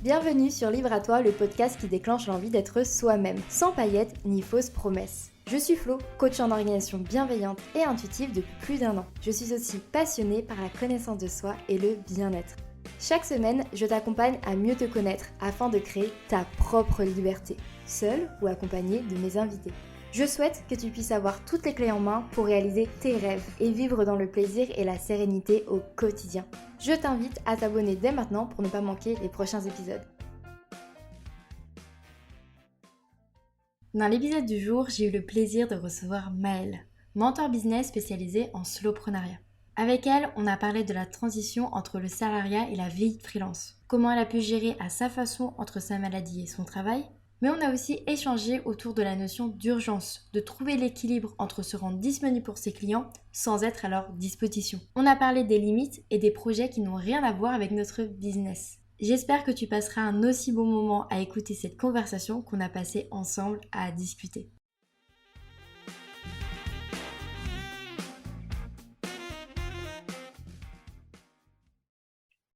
Bienvenue sur Livre à toi, le podcast qui déclenche l'envie d'être soi-même, sans paillettes ni fausses promesses. Je suis Flo, coach en organisation bienveillante et intuitive depuis plus d'1 an. Je suis aussi passionnée par la connaissance de soi et le bien-être. Chaque semaine, je t'accompagne à mieux te connaître afin de créer ta propre liberté, seule ou accompagnée de mes invités. Je souhaite que tu puisses avoir toutes les clés en main pour réaliser tes rêves et vivre dans le plaisir et la sérénité au quotidien. Je t'invite à t'abonner dès maintenant pour ne pas manquer les prochains épisodes. Dans l'épisode du jour, j'ai eu le plaisir de recevoir Maëlle, mentor business spécialisée en slowpreneuriat. Avec elle, on a parlé de la transition entre le salariat et la vie de freelance, comment elle a pu gérer à sa façon entre sa maladie et son travail. Mais on a aussi échangé autour de la notion d'urgence, de trouver l'équilibre entre se rendre disponible pour ses clients sans être à leur disposition. On a parlé des limites et des projets qui n'ont rien à voir avec notre business. J'espère que tu passeras un aussi bon moment à écouter cette conversation qu'on a passé ensemble à discuter.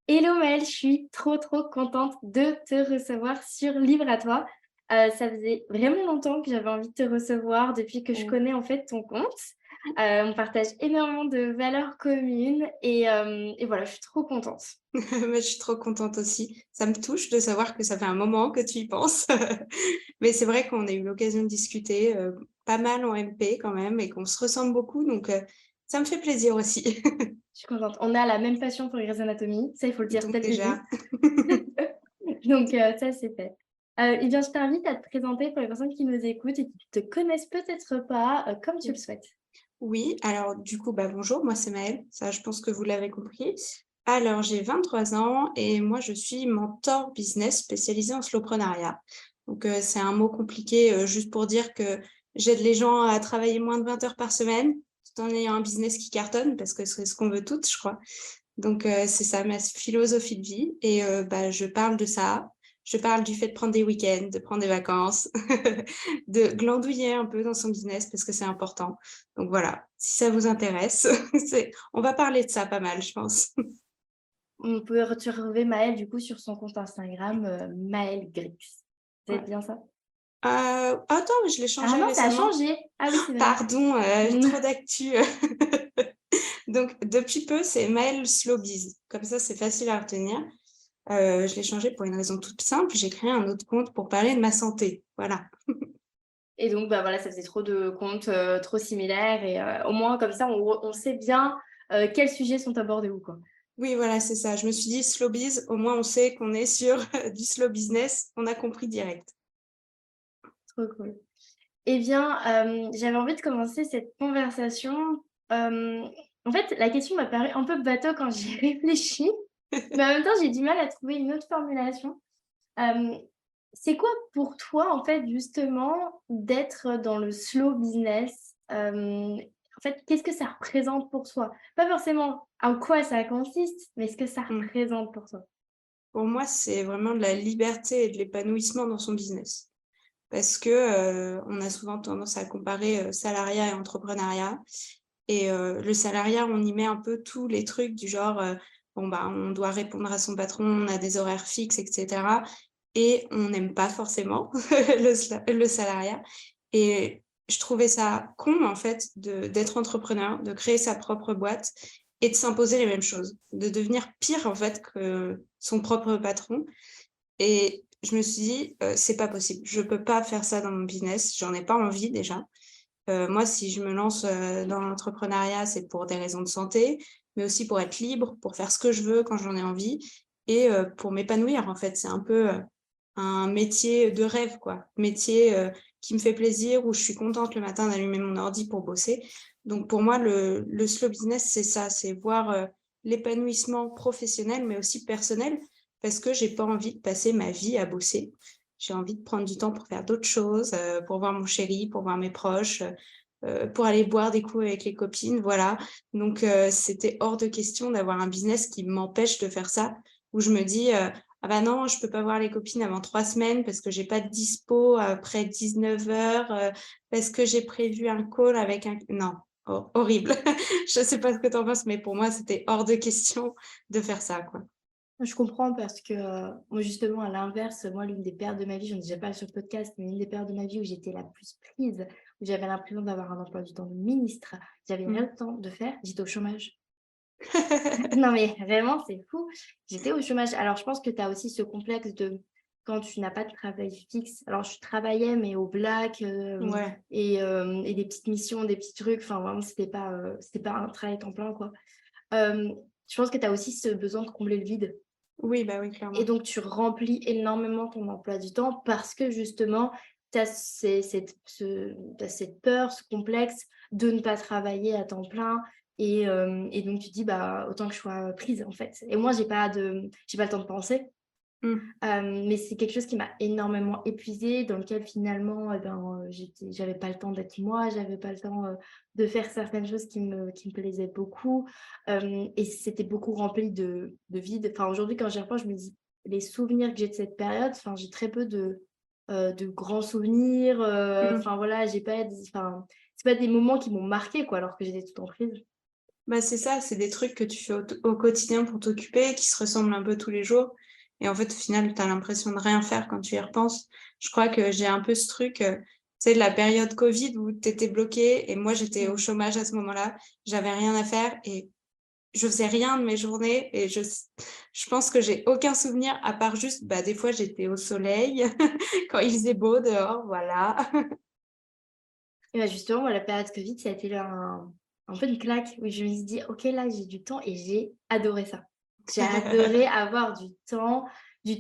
Hello Maëlle, je suis trop contente de te recevoir sur Livre à toi. Ça faisait vraiment longtemps que j'avais envie de te recevoir depuis que je connais en fait ton compte. On partage énormément de valeurs communes et voilà, je suis trop contente. Mais je suis trop contente aussi. Ça me touche de savoir que ça fait un moment que tu y penses. Mais c'est vrai qu'on a eu l'occasion de discuter pas mal en MP quand même et qu'on se ressemble beaucoup, donc ça me fait plaisir aussi. Je suis contente. On a la même passion pour Grey's Anatomy, ça il faut le dire Donc dès le début. déjà, Donc ça c'est fait. Eh bien, je t'invite à te présenter pour les personnes qui nous écoutent et qui ne te connaissent peut-être pas, comme tu le souhaites. oui, alors du coup, bonjour, moi c'est Maëlle, ça je pense que vous l'avez compris. Alors j'ai 23 ans et moi je suis mentor business spécialisée en slowpreneuriat. Donc c'est un mot compliqué juste pour dire que j'aide les gens à travailler moins de 20 heures par semaine tout en ayant un business qui cartonne parce que c'est ce qu'on veut toutes, je crois. Donc c'est ça ma philosophie de vie et je parle de ça. Je parle du fait de prendre des week-ends, de prendre des vacances, de glandouiller un peu dans son business parce que c'est important. Donc voilà, si ça vous intéresse, on va parler de ça pas mal, je pense. On peut retrouver Maëlle du coup sur son compte Instagram, Maëlle Grix. C'est Ouais. bien ça? Attends, mais je l'ai changé Ah non, ça a récemment. changé! Ah oui, c'est vrai. Pardon, trop d'actu. Donc depuis peu, c'est Maëlle Slowbiz. Comme ça, c'est facile à retenir. Je l'ai changé pour une raison toute simple, j'ai créé un autre compte pour parler de ma santé, voilà. Et donc voilà, ça faisait trop de comptes, trop similaires et au moins comme ça on sait bien, quels sujets sont abordés où, quoi. Oui, voilà, c'est ça. Je me suis dit: «Slowbiz», au moins on sait qu'on est sur du slow business, on a compris direct. Trop cool. Eh bien, j'avais envie de commencer cette conversation, en fait, la question m'a paru un peu bateau quand j'y ai réfléchi, mais en même temps, j'ai du mal à trouver une autre formulation. Hem, c'est quoi pour toi, en fait, justement, d'être dans le slow business? En fait, qu'est-ce que ça représente pour toi? Pas forcément en quoi ça consiste, mais ce que ça Mmh. représente pour toi? Pour moi, c'est vraiment de la liberté et de l'épanouissement dans son business. Parce que, on a souvent tendance à comparer, salariat et entrepreneuriat et le salariat, on y met un peu tous les trucs du genre, on doit répondre à son patron, on a des horaires fixes et cetera et on n'aime pas forcément le salariat et je trouvais ça con, en fait, d'être entrepreneur, de créer sa propre boîte et de s'imposer les mêmes choses, de devenir pire, en fait, que son propre patron et je me suis dit: «C'est pas possible, je peux pas faire ça dans mon business, j'en ai pas envie déjà». Moi, si je me lance, dans l'entrepreneuriat, c'est pour des raisons de santé, mais aussi pour être libre, pour faire ce que je veux quand j'en ai envie et pour m'épanouir, en fait. C'est un peu, un métier de rêve, quoi. Métier, qui me fait plaisir, où je suis contente le matin d'allumer mon ordi pour bosser. Donc pour moi, le slow business, c'est ça, c'est voir, l'épanouissement professionnel, mais aussi personnel, parce que j'ai pas envie de passer ma vie à bosser. J'ai envie de prendre du temps pour faire d'autres choses, pour voir mon chéri, pour voir mes proches, pour aller boire des coups avec les copines, voilà. Donc c'était hors de question d'avoir un business qui m'empêche de faire ça, où je me dis, «Ah bah non, je peux pas voir les copines avant 3 semaines parce que j'ai pas de dispo après 19h, parce que j'ai prévu un call avec un» non, horrible. Je sais pas ce que tu en penses, mais pour moi, c'était hors de question de faire ça, quoi. Je comprends parce que, moi justement à l'inverse, moi l'une des périodes de ma vie, j'en ai déjà parlé sur le podcast, mais l'une des périodes de ma vie où j'étais la plus prise, où j'avais l'impression d'avoir un emploi du temps de ministre, j'avais Mmh. rien le temps de faire, j'étais au chômage. Non mais vraiment, c'est fou. J'étais au chômage. Alors je pense que tu as aussi ce complexe de quand tu n'as pas de travail fixe. Alors je travaillais mais au black, Ouais. et des petites missions, des petits trucs, enfin vraiment c'était pas un travail temps plein quoi. Je pense que tu as aussi ce besoin de combler le vide. Oui, bah, oui, Et clairement. donc tu remplis énormément ton emploi du temps parce que justement, tu as cette peur, ce complexe de ne pas travailler à temps plein et donc tu te dis: «Bah, autant que je sois, prise, en fait» et moi j'ai pas le temps de penser. Mmh. Mais c'est quelque chose qui m'a énormément épuisée, dans lequel finalement, j'avais pas le temps d'être moi, j'avais pas le temps, de faire certaines choses qui me plaisaient beaucoup, et c'était beaucoup rempli de vide. Enfin, aujourd'hui, quand j'y repense, je me dis: «Les souvenirs que j'ai de cette période», enfin, j'ai très peu de grands souvenirs, Mmh. enfin voilà, j'ai pas des enfin, c'est pas des moments qui m'ont marquée quoi, alors que j'étais tout le temps prise. Bah, c'est ça, c'est des trucs que tu fais au quotidien pour t'occuper, qui se ressemblent un peu tous les jours et en fait, au final, tu as l'impression de rien faire quand tu y repenses. Je crois que j'ai un peu ce truc, tu sais, de la période covid où tu étais bloqué et moi, j'étais au Mmh. chômage à ce moment-là. J'avais rien à faire et je faisais rien de mes journées et je pense que j'ai aucun souvenir à part juste, bah, des fois, j'étais au soleil quand il faisait beau dehors, voilà. Et bah, justement, moi, la période Covid, ça a été un peu une claque où je me suis dit: «OK, là, j'ai du temps» et j'ai adoré ça. J'ai adoré avoir du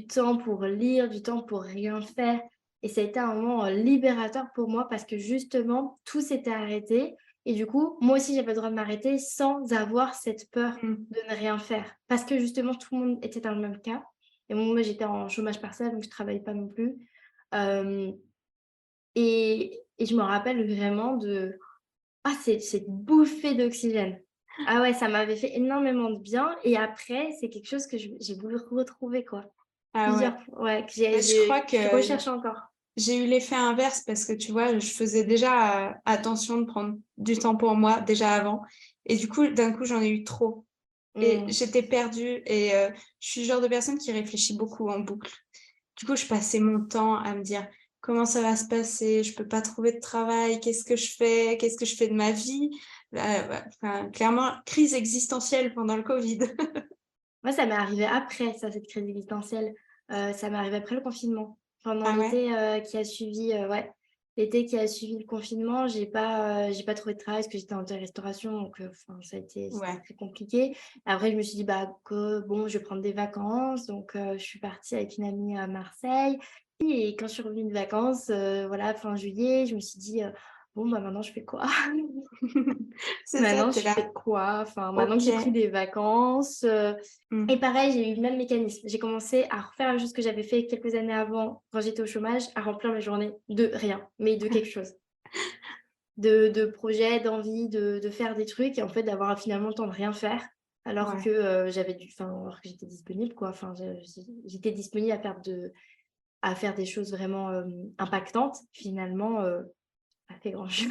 temps pour lire, du temps pour rien faire et ça a été un moment, libérateur pour moi parce que justement, tout s'était arrêté et du coup, moi aussi, j'avais le droit de m'arrêter sans avoir cette peur Mmh. de ne rien faire. Parce que justement, tout le monde était dans le même cas et moi, j'étais en chômage partiel, donc je travaillais pas non plus. Hem et je me rappelle vraiment de cette bouffée d'oxygène. Ah ouais, ça m'avait fait énormément de bien et après, c'est quelque chose que j'ai voulu retrouver quoi. Ah ouais. Plusieurs fois, ouais, Bah, je crois que je que recherche encore. j'ai eu l'effet inverse parce que tu vois, je faisais déjà, attention de prendre du temps pour moi déjà avant et du coup, d'un coup, j'en ai eu trop et Mmh. j'étais perdue et je suis le genre de personne qui réfléchit beaucoup en boucle. Du coup, je passais mon temps à me dire: «Comment ça va se passer? Je peux pas trouver de travail. Qu'est-ce que je fais? Qu'est-ce que je fais de ma vie?» Bah, enfin, clairement, crise existentielle pendant le covid. Moi, ça m'est arrivé après ça, cette crise existentielle. Ça m'est arrivé après le confinement. Pendant Ah ouais? l'été, qui a suivi, ouais, l'été qui a suivi le confinement, j'ai pas trouvé de travail parce que j'étais en restauration donc enfin, c'était Ouais. très compliqué. Après, je me suis dit: «Bah, que bon, je vais prendre des vacances», donc je suis partie avec une amie à Marseille et quand je suis revenue de vacances, voilà, fin juillet, je me suis dit: «Bon, bah, maintenant je fais quoi?» C'est ça, Maintenant, tu es je fais là: quoi? Enfin, maintenant que j'ai pris «OK». des vacances, et Mmh. pareil, j'ai eu le même mécanisme. J'ai commencé à refaire la chose que j'avais fait quelques années avant, quand j'étais au chômage, à remplir mes journées de rien, mais de quelque chose. De projets, d'envie de faire des trucs et en fait, d'avoir finalement le temps de rien faire, alors que, Ouais. alors que j'étais disponible, quoi. Enfin, j'étais disponible à faire des choses vraiment, impactantes. Finalement, pas fait grand-chose.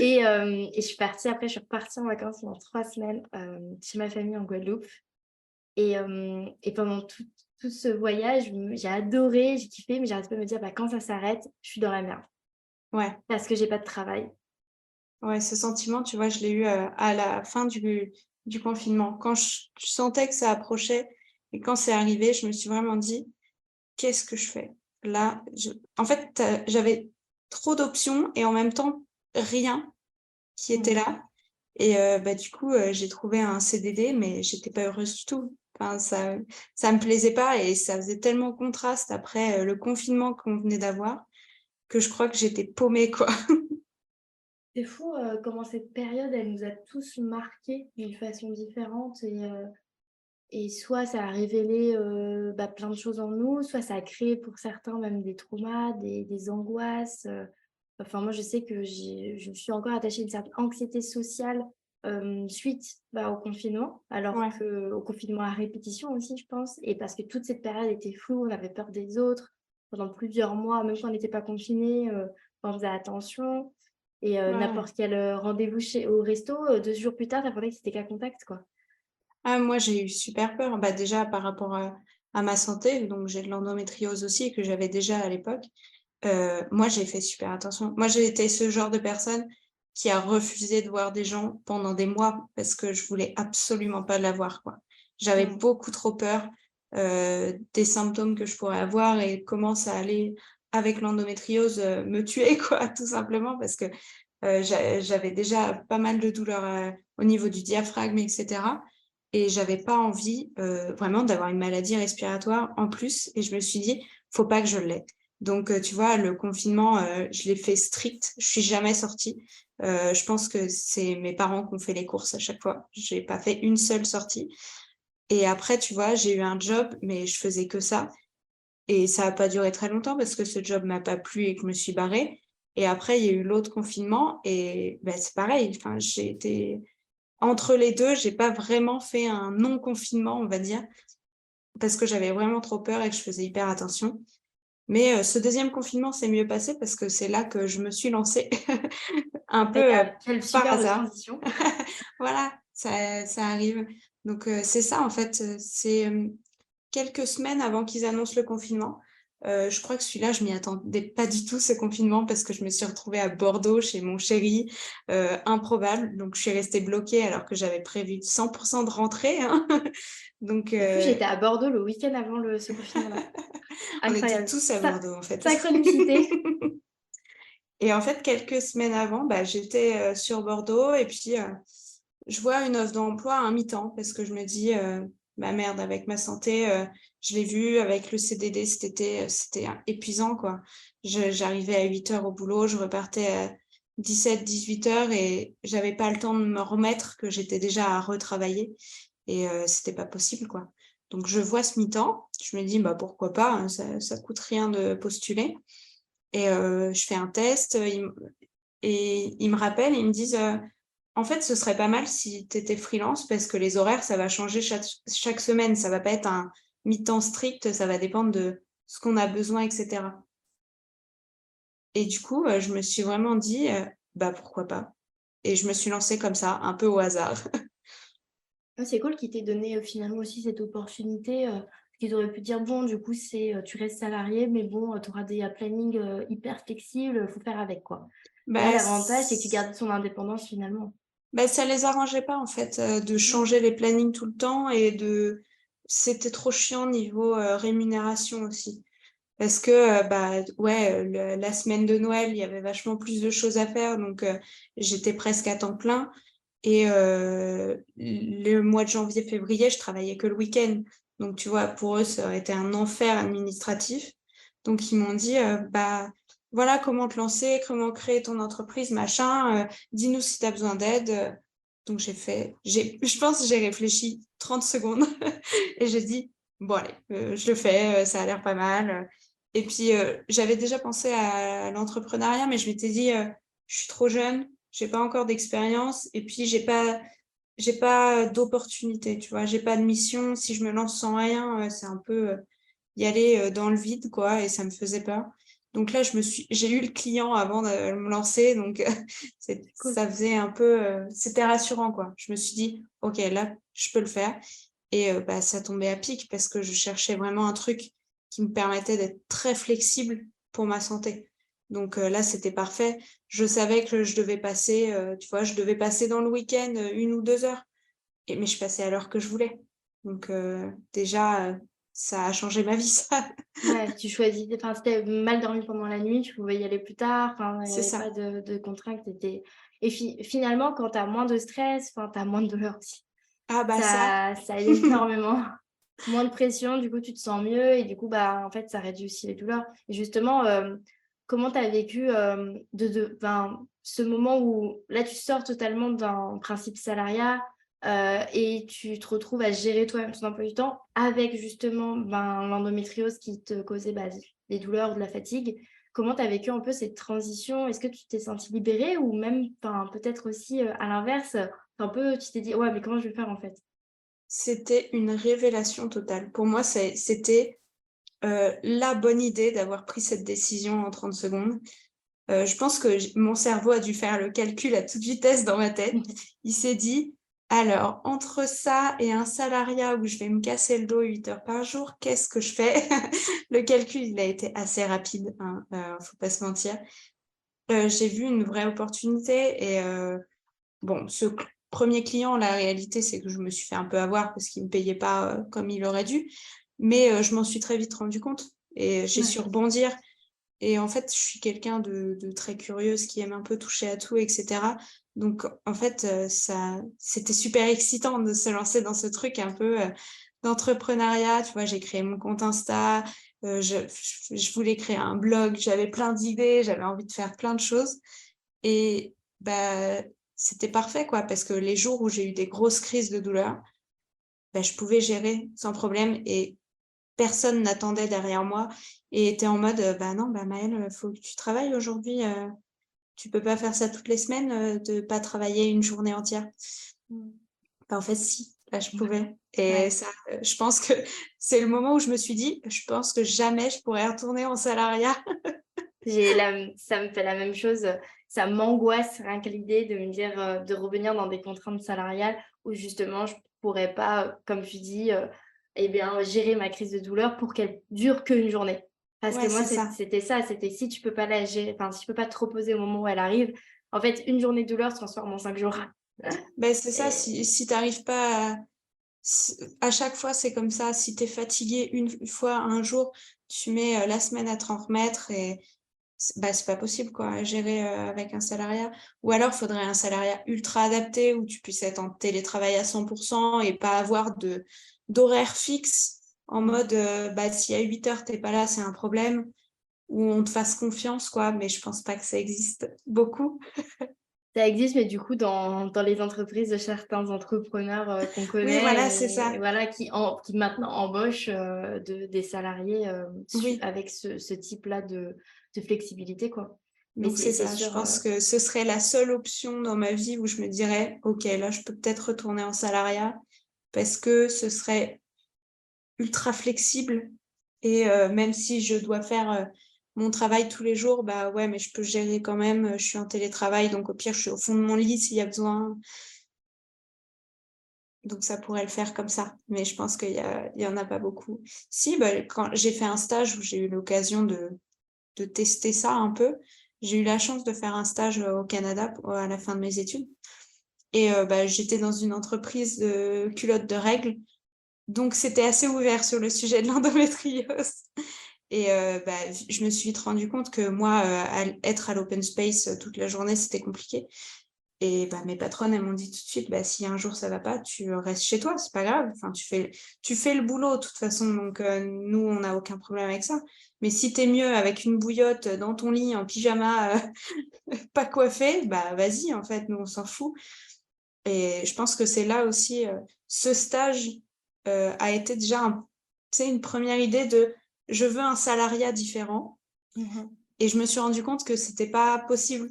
Je suis repartie en vacances pendant 3 semaines, chez ma famille en Guadeloupe et pendant tout ce voyage, j'ai adoré, j'ai kiffé, mais j'arrêtais pas de me dire: «Bah, quand ça s'arrête, je suis dans la merde Ouais. parce que j'ai pas de travail». Ouais, ce sentiment, tu vois, je l'ai eu, à la fin du confinement. Quand je sentais que ça approchait et quand c'est arrivé, je me suis vraiment dit: «Qu'est-ce que je fais?» Là, je en fait, j'avais trop d'options et en même temps, rien qui était Mmh. là et bah, du coup, j'ai trouvé un CDD mais j'étais pas heureuse du tout. Enfin, ça me plaisait pas et ça faisait tellement contraste après, le confinement qu'on venait d'avoir que je crois que j'étais paumée, quoi. C'est fou, comment cette période, elle nous a tous marqués d'une façon différente et soit ça a révélé, bah, plein de choses en nous, soit ça a créé pour certains même des traumas, des angoisses, enfin moi je sais que je me suis encore attachée à une certaine anxiété sociale, suite, bah, au confinement, alors Ouais, qu'au confinement à répétition aussi je pense et parce que toute cette période était floue, on avait peur des autres pendant plusieurs mois, même quand on n'était pas confinés, on faisait attention et ouais, ouais. n'importe quel, rendez-vous au resto, 2 jours plus tard, tu apprenais que c'était cas contact quoi. Ah, moi, j'ai eu super peur. Bah, déjà par rapport à ma santé, donc j'ai de l'endométriose aussi que j'avais déjà à l'époque. Moi, j'ai fait super attention. Moi, j'ai été ce genre de personne qui a refusé de voir des gens pendant des mois parce que je voulais absolument pas l'avoir, quoi. J'avais Mmh. beaucoup trop peur, des symptômes que je pourrais avoir et comment ça allait avec l'endométriose, me tuer, quoi, tout simplement parce que, j'avais déjà pas mal de douleurs, au niveau du diaphragme et cetera et j'avais pas envie, vraiment d'avoir une maladie respiratoire en plus et je me suis dit: «Faut pas que je l'aie». Donc, tu vois, le confinement, je l'ai fait strict. Je suis jamais sortie. Je pense que c'est mes parents qui ont fait les courses à chaque fois. J'ai pas fait une seule sortie et après, tu vois, j'ai eu un job, mais je faisais que ça et ça a pas duré très longtemps parce que ce job m'a pas plu et que je me suis barrée et après, il y a eu l'autre confinement et bah, c'est pareil. Enfin, j'ai été entre les 2, j'ai pas vraiment fait un non confinement, on va dire, parce que j'avais vraiment trop peur et que je faisais hyper attention. Mais ce 2e confinement s'est mieux passé parce que c'est là que je me suis lancée un peu, Impeccable, quelle par superbe hasard. transition. Voilà, ça arrive. Donc c'est ça en fait, c'est, quelques semaines avant qu'ils annoncent le confinement. Je crois que celui-là, je m'y attendais pas du tout ce confinement parce que je me suis retrouvée à Bordeaux chez mon chéri, improbable. Donc je suis restée bloquée alors que j'avais prévu 100 de rentrer, hein. Donc En plus, j'étais à Bordeaux le week-end avant ce confinement-là. on était Incroyable. tous à Bordeaux en fait. Synchronicité. Et en fait, quelques semaines avant, bah, j'étais, sur Bordeaux et puis, je vois une offre d'emploi à un mi-temps parce que je me dis, «Bah, merde, avec ma santé, je l'ai vu avec le CDD cet été, c'était épuisant, quoi». Je J'arrivais à 8 heures au boulot, je repartais à 17-18 heures et j'avais pas le temps de me remettre que j'étais déjà à retravailler et c'était pas possible, quoi. Donc je vois ce mi-temps, je me dis: «Bah, pourquoi pas, hein, ça coûte rien de postuler». Et je fais un test, ils me rappellent et ils me disent, «En fait, ce serait pas mal si tu étais freelance parce que les horaires, ça va changer chaque semaine. Ça va pas être un mi-temps strict, ça va dépendre de ce qu'on a besoin et cetera». Et du coup, je me suis vraiment dit, «Bah, pourquoi pas?» Et je me suis lancée comme ça, un peu au hasard. Ouais, c'est cool qu'ils t'aient donné, finalement aussi cette opportunité, parce qu'ils auraient pu dire: «Bon, du coup, tu restes salarié, mais bon, tu auras des plannings, hyper flexibles, faut faire avec, quoi». Là, Bah, l'avantage, c'est que tu gardes son indépendance finalement. ça les arrangeait pas en fait, de Mmh. changer les plannings tout le temps et c'était trop chiant niveau, rémunération aussi. Parce que, bah, ouais, le la semaine de Noël, il y avait vachement plus de choses à faire donc j'étais presque à temps plein et le mois de janvier-février, je travaillais que le week-end. Donc tu vois, pour eux, ça aurait été un enfer administratif. Donc ils m'ont dit, «Bah, voilà comment te lancer, comment créer ton entreprise, machin, dis-nous si tu as besoin d'aide», donc je pense que j'ai réfléchi 30 secondes et j'ai dit: «Bon allez, je le fais, ça a l'air pas mal», et puis, j'avais déjà pensé à l'entrepreneuriat, mais je m'étais dit, «Je suis trop jeune, j'ai pas encore d'expérience et puis j'ai pas d'opportunité», tu vois? J'ai pas de mission. Si je me lance sans rien, c'est un peu, y aller, dans le vide, quoi, et ça me faisait peur. Donc là, j'ai eu le client avant de me lancer, donc C'est cool. ça faisait un peu, c'était rassurant, quoi. Je me suis dit: «OK, là, je peux le faire», et bah, ça tombait à pic parce que je cherchais vraiment un truc qui me permettait d'être très flexible pour ma santé. Donc là, c'était parfait. Je savais que je devais passer, tu vois, je devais passer dans le week-end, 1 ou 2 heures mais je passais à l'heure que je voulais. Donc déjà, ça a changé ma vie ça. Ouais, tu choisis enfin, si tu mal dormi pendant la nuit, tu pouvais y aller plus tard, enfin, il y C'est avait pas ça. de contraintes, tu et finalement, quand tu as moins de stress, enfin, tu as moins de douleur aussi. Ah bah ça. Ça aide énormément. Moins de pression, du coup, tu te sens mieux et du coup, bah, en fait, ça réduit aussi les douleurs et justement, comment tu as vécu, enfin, ce moment où là, tu sors totalement d'un principe salariat, et tu te retrouves à gérer toi-même ton emploi du temps avec justement, ben, l'endométriose qui te causait, bah, des douleurs ou de la fatigue. Comment tu as vécu un peu cette transition? Est-ce que tu t'es sentie libérée ou même, enfin, peut-être aussi, à l'inverse, un peu, tu t'es dit: «Ouais, mais comment je vais faire, en fait?» C'était une révélation totale. Pour moi, c'était, la bonne idée d'avoir pris cette décision en 30 secondes. Je pense que mon cerveau a dû faire le calcul à toute vitesse dans ma tête. Il s'est dit: Alors, entre ça et un salariat où je vais me casser le dos 8 heures par jour, qu'est-ce que je fais? Le calcul, il a été assez rapide, hein, faut pas se mentir. J'ai vu une vraie opportunité et bon, ce premier client, la réalité, c'est que je me suis fait un peu avoir parce qu'il me payait pas, comme il aurait dû. Mais je m'en suis très vite rendu compte et j'ai su Ouais. rebondir. Et en fait, je suis quelqu'un de très curieuse qui aime un peu toucher à tout et cetera. Donc en fait, ça c'était super excitant de se lancer dans ce truc un peu, d'entrepreneuriat. Tu vois? J'ai créé mon compte Insta, je voulais créer un blog, j'avais plein d'idées, j'avais envie de faire plein de choses et bah, c'était parfait quoi, parce que les jours où j'ai eu des grosses crises de douleur, bah, je pouvais gérer sans problème et personne n'attendait derrière moi et était en mode, «Bah, non, bah, Maëlle, faut que tu travailles aujourd'hui, tu peux pas faire ça toutes les semaines, de pas travailler une journée entière». Mmh. Bah, en fait, si, là, je Ouais. pouvais et Ouais. ça, je pense que c'est le moment où je me suis dit: «Je pense que jamais je pourrais retourner en salariat». Ça me fait la même chose, ça m'angoisse rien que l'idée de me dire, de revenir dans des contraintes salariales où justement je pourrais pas, comme tu dis, et bien, gérer ma crise de douleur pour qu'elle dure qu'une journée. Parce que Ouais, moi c'est ça. c'était ça, c'était si tu peux pas la gérer, enfin, si tu peux pas te reposer au moment où elle arrive, en fait, une journée de douleur se transforme en 5 jours. Ben c'est ça, Et si tu arrives pas à chaque fois, c'est comme ça. Si tu es fatigué une fois, un jour, tu mets, la semaine à t'en remettre et c'est pas possible quoi, à gérer, avec un salariat. Ou alors, il faudrait un salariat ultra adapté où tu puisses être en télétravail à 100 et pas avoir d'horaire fixe en mmh. mode, bah, si à 8 heures tu pas là, c'est un problème, où on te fasse confiance quoi, mais je pense pas que ça existe beaucoup. Ça existe, mais du coup, dans les entreprises de certains entrepreneurs, qu'on Oui, connaît voilà, c'est et ça. voilà, qui maintenant embauchent, des salariés, su Oui. avec ce type-là de flexibilité, quoi. Mais Donc c'est c'est ça, je sûr, pense que ce serait la seule option dans ma vie où je me dirais: «OK, là, je peux peut-être retourner en salariat» parce que ce serait ultra flexible et même si je dois faire, mon travail tous les jours, bah, ouais, mais je peux gérer quand même, je suis en télétravail donc au pire, je suis au fond de mon lit s'il y a besoin. Donc ça pourrait le faire comme ça, mais je pense qu'il y en a pas beaucoup. Si, bah, quand j'ai fait un stage où j'ai eu l'occasion de tester ça un peu, j'ai eu la chance de faire un stage, au Canada à la fin de mes études et bah, j'étais dans une entreprise de culottes de règles, donc c'était assez ouvert sur le sujet de l'endométriose et bah, je me suis vite rendu compte que moi, être à l'open space, toute la journée, c'était compliqué et bah, mes patronnes, elles m'ont dit tout de suite: «Bah, si un jour ça va pas, tu restes chez toi, c'est pas grave, enfin tu fais le boulot de toute façon, donc nous, on n'a aucun problème avec ça. Mais si tu es mieux avec une bouillotte, dans ton lit en pyjama, pas coiffé, bah, vas-y en fait, nous on s'en fout» et je pense que c'est là aussi, ce stage, a été déjà tu sais, une première idée de: «Je veux un salariat différent» mmh. et je me suis rendu compte que c'était pas possible.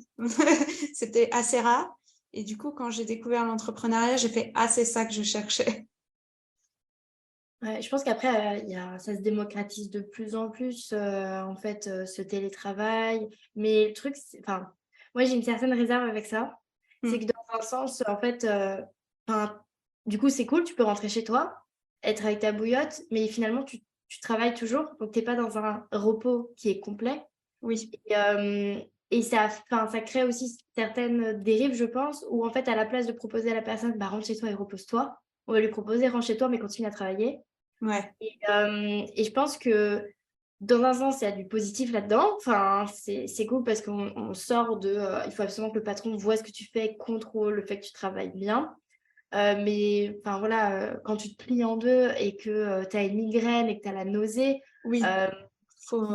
C'était assez rare et du coup, quand j'ai découvert l'entrepreneuriat, j'ai fait: «Ah, c'est ça que je cherchais». Ouais, je pense qu'après, il y a ça se démocratise de plus en plus, en fait, ce télétravail. Mais le truc, c'est enfin, moi, j'ai une certaine réserve avec ça. C'est Mmh. que dans un sens, en fait, enfin, du coup, c'est cool, tu peux rentrer chez toi, être avec ta bouillotte, mais finalement, tu travailles toujours, donc tu es pas dans un repos qui est complet. Oui, Et ça enfin, ça crée aussi certaines dérives, je pense, où en fait, à la place de proposer à la personne: «Bah, rentre chez toi et repose-toi», on va lui proposer: «Rentre chez toi, mais continue à travailler». ouais. Et je pense que dans un sens, il y a du positif là-dedans. Enfin, c'est cool parce qu'on sort de, il faut absolument que le patron voit ce que tu fais, contrôle le fait que tu travailles bien. Mais enfin voilà, quand tu te plies en 2 et que, tu as une migraine et que tu as la nausée, Oui, heu, faut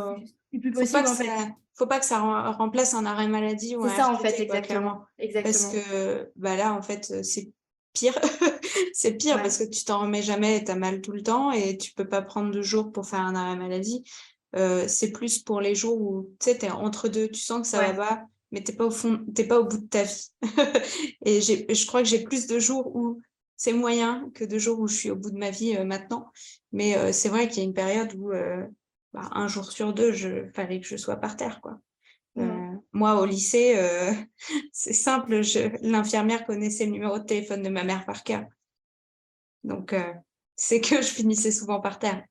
c'est plus faut pas possible que en fait. ça faut pas que ça remplace un arrêt maladie ou C'est un ça en fait, RTT quoi, clairement. exactement, Parce exactement. que, bah, là, en fait, c'est pire. C'est pire Ouais. parce que tu t'en remets jamais et tu as mal tout le temps et tu peux pas prendre de jours pour faire un arrêt maladie. C'est plus pour les jours où, tu sais, tu es entre 2, tu sens que ça va Ouais. pas, mais tu pas au bout de ta vie. Et je crois que j'ai plus de jours où c'est moyen que de jours où je suis au bout de ma vie, maintenant. Mais c'est vrai qu'il y a une période où, bah, 1 jour sur 2, fallait que je sois par terre, quoi. Moi, au lycée, c'est simple, l'infirmière connaissait le numéro de téléphone de ma mère par cœur. Donc, c'est que je finissais souvent par terre.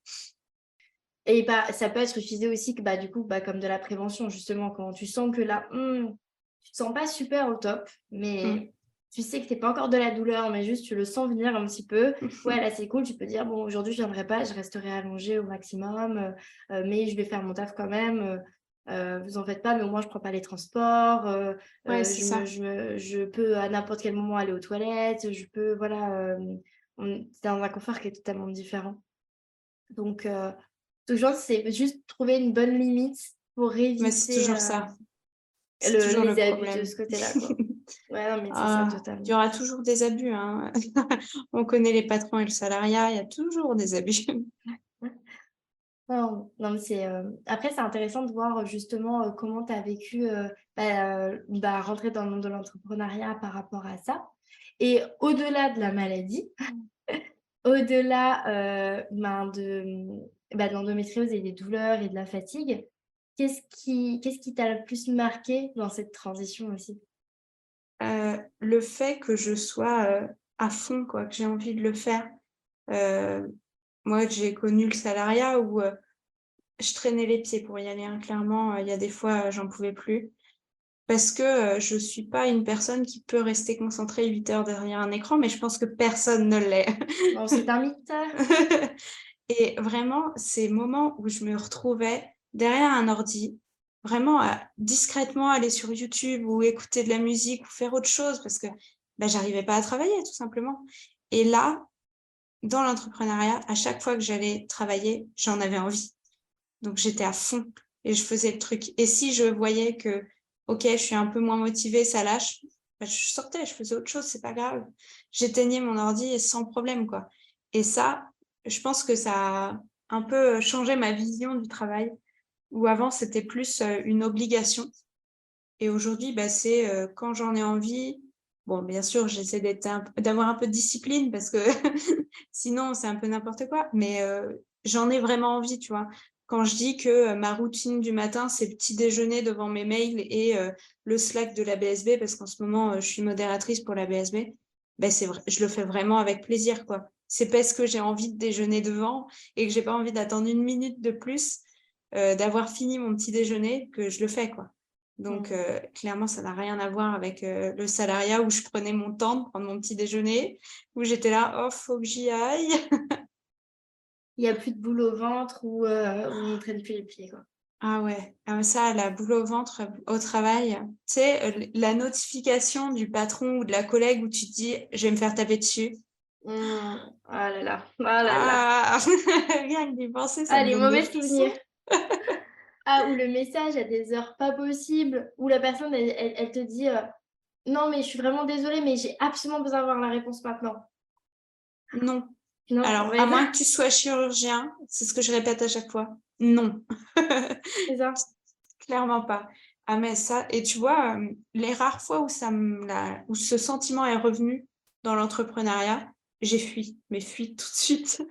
Et bah, ça peut être utilisé aussi que, bah, du coup, bah, comme de la prévention, justement, quand tu sens que là, tu te sens pas super au top, Mmh. mais tu sais que c'est pas encore de la douleur, mais juste tu le sens venir un petit peu. Ouais, là, c'est cool, tu peux dire: «Bon, aujourd'hui, je viendrai pas, je resterai allongée au maximum, mais je vais faire mon taf quand même, vous en faites pas, mais au moins je prends pas les transports, Ouais, c'est ça. je peux à n'importe quel moment aller aux toilettes, je peux» voilà, c'est un confort qui est totalement différent. Donc toujours, c'est juste trouver une bonne limite pour Mais c'est éviter, toujours ça, c'est toujours le les abus de problème. ce côté-là, quoi. Ouais, non, mais c'est ça, Ah, il y totalement. aura toujours des abus, hein. On connaît les patrons et le salariat, il y a toujours des abus. Non, non, mais c'est, après, c'est intéressant de voir, justement, comment tu as vécu, bah, rentrer dans le monde de l'entrepreneuriat par rapport à ça et au-delà de la maladie, au-delà, de l'endométriose et des douleurs et de la fatigue, qu'est-ce qui t'a le plus marqué dans cette transition aussi? Le fait que je sois, à fond quoi, que j'ai envie de le faire. Heu, Moi, j'ai connu le salariat où, je traînais les pieds pour y aller, hein. Clairement, il y a des fois, j'en pouvais plus parce que, je suis pas une personne qui peut rester concentrée 8 heures derrière un écran, mais je pense que personne ne l'est. Non, c'est un mythe. Et vraiment, ces moments où je me retrouvais derrière un ordi, vraiment à discrètement aller sur YouTube ou écouter de la musique ou faire autre chose parce que, bah, j'arrivais pas à travailler tout simplement. Et là, dans l'entrepreneuriat, à chaque fois que j'allais travailler, j'en avais envie. Donc j'étais à fond et je faisais le truc. Et si je voyais que, OK, je suis un peu moins motivée, ça lâche, bah, je sortais, je faisais autre chose, c'est pas grave. J'éteignais mon ordi sans problème, quoi. Et ça, je pense que ça a un peu changé ma vision du travail, où avant c'était plus, une obligation et aujourd'hui, bah, c'est, quand j'en ai envie, bon, bien sûr, j'essaie d'avoir un peu de discipline parce que sinon c'est un peu n'importe quoi, mais j'en ai vraiment envie, tu vois? Quand je dis que, ma routine du matin, c'est le petit déjeuner devant mes mails et le Slack de la BSB parce qu'en ce moment, je suis modératrice pour la BSB, ben c'est vrai, je le fais vraiment avec plaisir, quoi. C'est parce que j'ai envie de déjeuner devant et que j'ai pas envie d'attendre une minute de plus, d'avoir fini mon petit déjeuner que je le fais, quoi. Donc Mmh. clairement, ça n'a rien à voir avec, le salariat où je prenais mon temps de prendre mon petit déjeuner, où j'étais là: «Oh, faut que j'y aille». Il y a plus de boule au ventre ou on ne traîne plus les pieds, quoi. Ah ouais, ah mais ça, la boule au ventre, au travail, tu sais, la notification du patron ou de la collègue où tu te dis: «Je vais me faire taper dessus». Mmh. Ah là là, ah là là. Ah! Rien que d'y penser, ça Ah, me les donne des mauvais souvenirs. frissons. Ah, ou le message à des heures pas possibles, où la personne elle te dit, «Non, mais je suis vraiment désolée, mais j'ai absolument besoin d'avoir la réponse maintenant». Non. Non, Alors, à ouais, moins que tu sois chirurgien, c'est ce que je répète à chaque fois. Non. c'est ça. Clairement pas. Ah mais ça et tu vois, les rares fois où ça me l'a où ce sentiment est revenu dans l'entrepreneuriat, j'ai fui, mais fui tout de suite.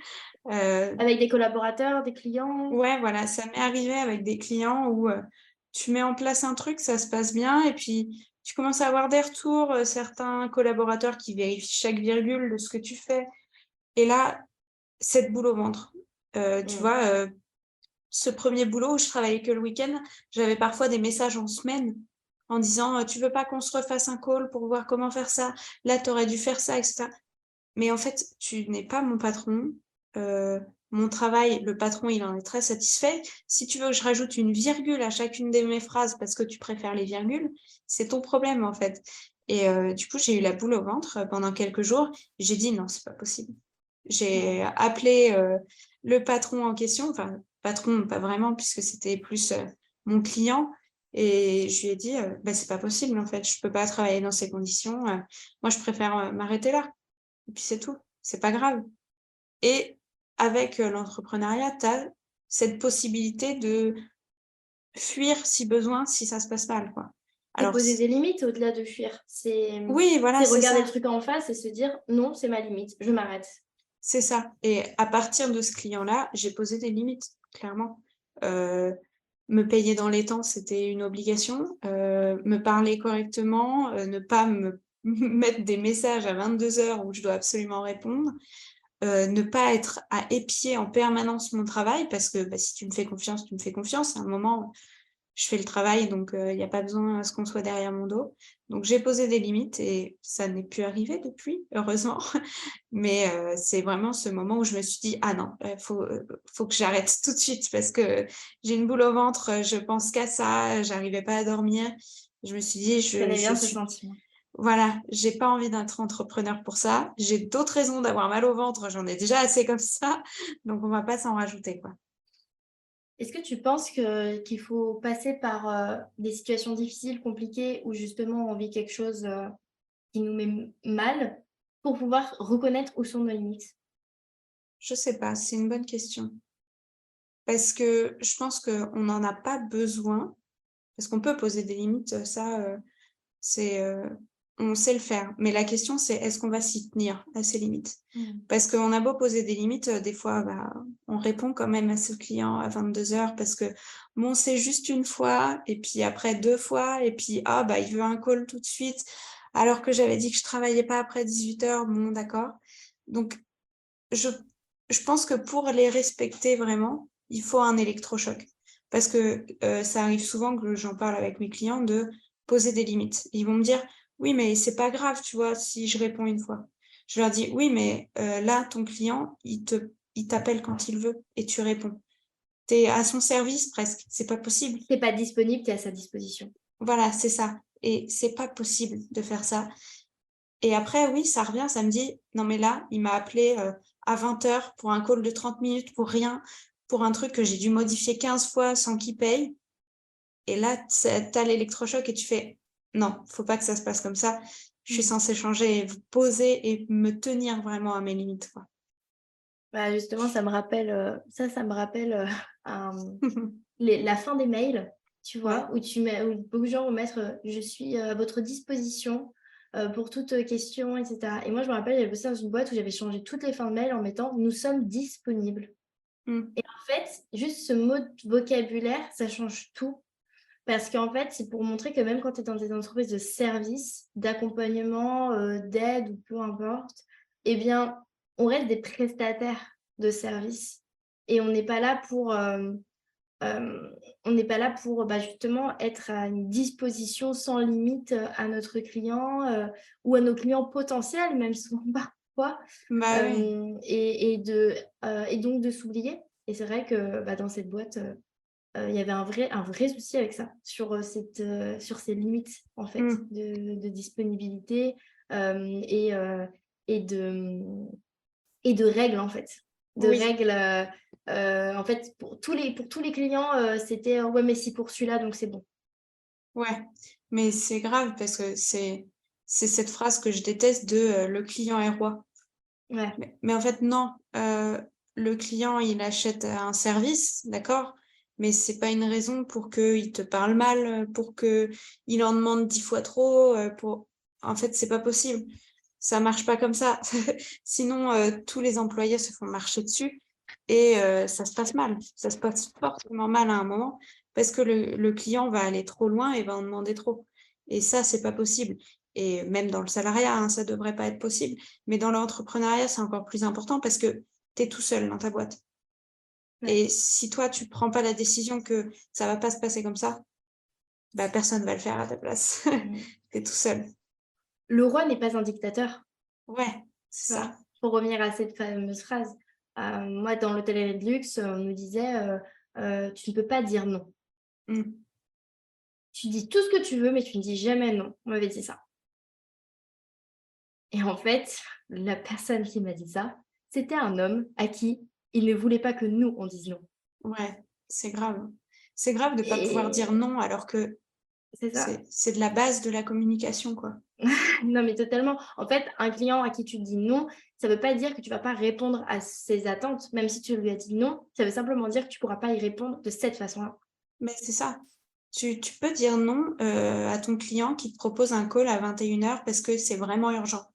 Heu, Avec des collaborateurs, des clients? ouais, voilà, ça m'est arrivé avec des clients où, tu mets en place un truc, ça se passe bien et puis tu commences à avoir des retours, certains collaborateurs qui vérifient chaque virgule de ce que tu fais et là, cette boule au ventre. Tu Mmh. vois, ce premier boulot où je travaillais que le week-end, j'avais parfois des messages en semaine en disant, «Tu veux pas qu'on se refasse un call pour voir comment faire ça? Là, tu aurais dû faire ça» et cetera. Mais en fait, tu n'es pas mon patron, heu, mon travail, le patron, il en est très satisfait. Si tu veux que je rajoute une virgule à chacune de mes phrases parce que tu préfères les virgules, c'est ton problème, en fait et du coup, j'ai eu la boule au ventre, pendant quelques jours. J'ai dit: «Non, c'est pas possible». J'ai Mmh. appelé, le patron en question, enfin, patron, pas vraiment puisque c'était plus, mon client et je lui ai dit: «Bah, c'est pas possible, en fait, je peux pas travailler dans ces conditions, moi, je préfère, m'arrêter là». Et puis c'est tout, c'est pas grave et avec, l'entrepreneuriat, tu as cette possibilité de fuir si besoin, si ça se passe mal, quoi. C'est Alors poser s des limites au-delà de fuir. oui, voilà, C'est c'est regarder le ça, truc en face et se dire: «Non, c'est ma limite, je m'arrête». c'est ça et à partir de ce client-là, j'ai posé des limites, clairement. Heu me payer dans les temps, c'était une obligation. Me parler correctement, ne pas me mettre des messages à 22h où je dois absolument répondre. Ne pas être à épier en permanence mon travail parce que, bah, si tu me fais confiance, tu me fais confiance. À un moment, je fais le travail, donc il y a pas besoin à ce qu'on soit derrière mon dos. Donc j'ai posé des limites et ça n'est plus arrivé depuis, heureusement. Mais c'est vraiment ce moment où je me suis dit: «Ah non, faut que j'arrête tout de suite parce que j'ai une boule au ventre, je pense qu'à ça, j'arrivais pas à dormir». Je me suis dit: Je connais Je bien ce suis sentiment. voilà, j'ai pas envie d'être entrepreneur pour ça. J'ai d'autres raisons d'avoir mal au ventre, j'en ai déjà assez comme ça, donc on va pas s'en rajouter, quoi». Est-ce que tu penses qu'il faut passer par, des situations difficiles, compliquées, où justement on vit quelque chose, qui nous met mal, pour pouvoir reconnaître où sont nos limites? Je sais pas, c'est une bonne question. Parce que je pense qu'on n'en a pas besoin, parce qu'on peut poser des limites, ça, c'est, on sait le faire. Mais la question, c'est est-ce qu'on va s'y tenir à ces limites? Mmh. Parce qu'on a beau poser des limites, des fois, bah, on répond quand même à ce client à 22h parce que, bon, c'est juste une fois et puis après 2 fois et puis, ah, bah, il veut un call tout de suite alors que j'avais dit que je travaillais pas après 18h. Bon, d'accord. Donc je je pense que pour les respecter vraiment, il faut un électrochoc. Parce que, ça arrive souvent que j'en parle avec mes clients de poser des limites. Ils vont me dire: «Oui, mais c'est pas grave, tu vois, si je réponds une fois». Je leur dis: «Oui, mais là, ton client, il t'appelle quand il veut et tu réponds. Tu es à son service presque, c'est pas possible». Si tu pas disponible, tu es à sa disposition. Voilà, c'est ça et c'est pas possible de faire ça. Et après, oui, ça revient, ça me dit: «Non mais là, il m'a appelé, à 20h pour un call de 30 minutes pour rien, pour un truc que j'ai dû modifier 15 fois sans qu'il paye». Et là, tu as l'électrochoc et tu fais: «Non, faut pas que ça se passe comme ça. Je suis Mmh. censée changer et poser et me tenir vraiment à mes limites, quoi». Bah, justement, ça me rappelle, ça me rappelle, un la fin des mails, tu Ouais. vois? Où beaucoup de gens vont mettre, «Je suis, à votre disposition, pour toute, question» et cetera. Et moi, je me rappelle, j'avais bossé dans une boîte où j'avais changé toutes les fins de mail en mettant: «Nous sommes disponibles». Mmh. Et en fait, juste ce mot de vocabulaire, ça change tout. Parce qu'en fait, c'est pour montrer que même quand tu es dans des entreprises de service, d'accompagnement, d'aide ou peu importe, eh bien, on reste des prestataires de services et on n'est pas là pour, bah, justement être à une disposition sans limite, à notre client, ou à nos clients potentiels, même souvent parfois, Bah, oui. et donc de s'oublier. Et c'est vrai que, bah, dans cette boîte, il y avait un vrai souci avec ça, sur ces limites, en fait, Mmh. de disponibilité, et de règles, en fait. De Oui. règles, en fait, pour tous les clients, c'était: «Ouais, mais si pour celui-là, donc c'est bon». Ouais. Mais c'est grave parce que c'est cette phrase que je déteste de, «Le client est roi». Ouais. Mais en fait, non, le client, il achète un service, d'accord, mais c'est pas une raison pour qu'il te parle mal, pour qu'il en demande 10 fois trop, pour en fait, c'est pas possible. Ça marche pas comme ça. Sinon, tous les employés se font marcher dessus et ça se passe mal. Ça se passe forcément mal à un moment parce que le client va aller trop loin et va en demander trop et ça, c'est pas possible et même dans le salariat, hein, ça devrait pas être possible. Mais dans l'entrepreneuriat, c'est encore plus important parce que tu es tout seul dans ta boîte Ouais. et si toi, tu prends pas la décision que ça va pas se passer comme ça, bah, personne va le faire à ta place. Mmh. Tu es tout seul. Le roi n'est pas un dictateur, Ouais, c'est tu vois? ça. Pour revenir à cette fameuse phrase. Moi, dans l'hôtellerie de luxe, on nous disait, «Tu ne peux pas dire non. Mmh. Tu dis tout ce que tu veux, mais tu ne dis jamais non». On m'avait dit ça. Et en fait, la personne qui m'a dit ça, c'était un homme à qui il ne voulait pas que nous, on dise non. Ouais, c'est grave, hein. C'est grave de pas pouvoir dire Et non alors que c'est ça. c'est de la base de la communication, quoi. Non, mais totalement. En fait, un client à qui tu dis non, ça ne veut pas dire que tu vas pas répondre à ses attentes. Même si tu lui as dit non, ça veut simplement dire que tu pourras pas y répondre de cette façon-là. Mais c'est ça. Tu peux dire non, à ton client qui te propose un call à 21h parce que c'est vraiment urgent.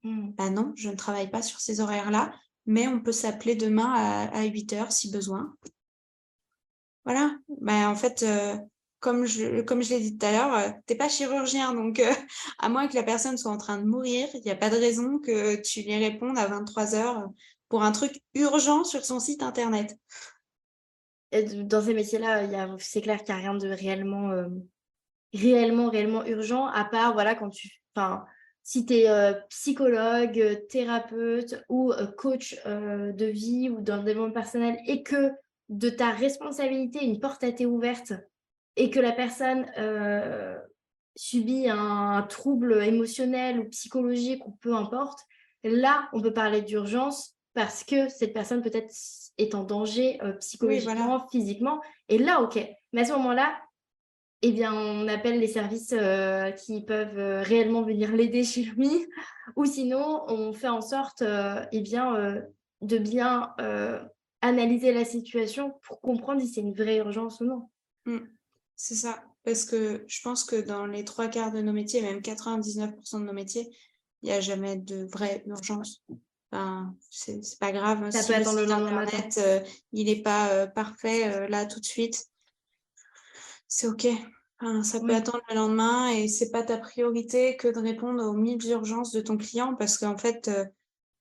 Mmh. Bah non, je ne travaille pas sur ces horaires-là, mais on peut s'appeler demain à 8h si besoin. Voilà, bah, en fait, comme je l'ai dit tout à l'heure, tu pas chirurgien donc à moins que la personne soit en train de mourir, il y a pas de raison que tu lui répondes à 23h pour un truc urgent sur son site internet. Et dans ces métiers-là, c'est clair qu'il y a rien de réellement urgent, à part, voilà, quand si tu es, psychologue, thérapeute ou, coach, de vie ou dans le développement personnel et que de ta responsabilité, une porte a été ouverte et que la personne, subit un trouble émotionnel ou psychologique ou peu importe, là, on peut parler d'urgence parce que cette personne peut-être est en danger, Oui, voilà. psychologiquement, physiquement et là, OK. Mais à ce moment-là, eh bien, on appelle les services, qui peuvent, réellement venir l'aider chez lui ou sinon on fait en sorte, de bien, analyser la situation pour comprendre si c'est une vraie urgence ou non. Mmh. C'est ça, parce que je pense que dans les 3/4 de nos métiers, même 99 de nos métiers, il y a jamais de vraie urgence. Enfin, c'est pas grave, hein, Ça peut si le attendre le site lendemain matin. internet, il est pas, parfait, là tout de suite, c'est OK. Enfin, ça peut Oui, attendre le lendemain et c'est pas ta priorité que de répondre aux 1000 urgences de ton client parce qu'en fait,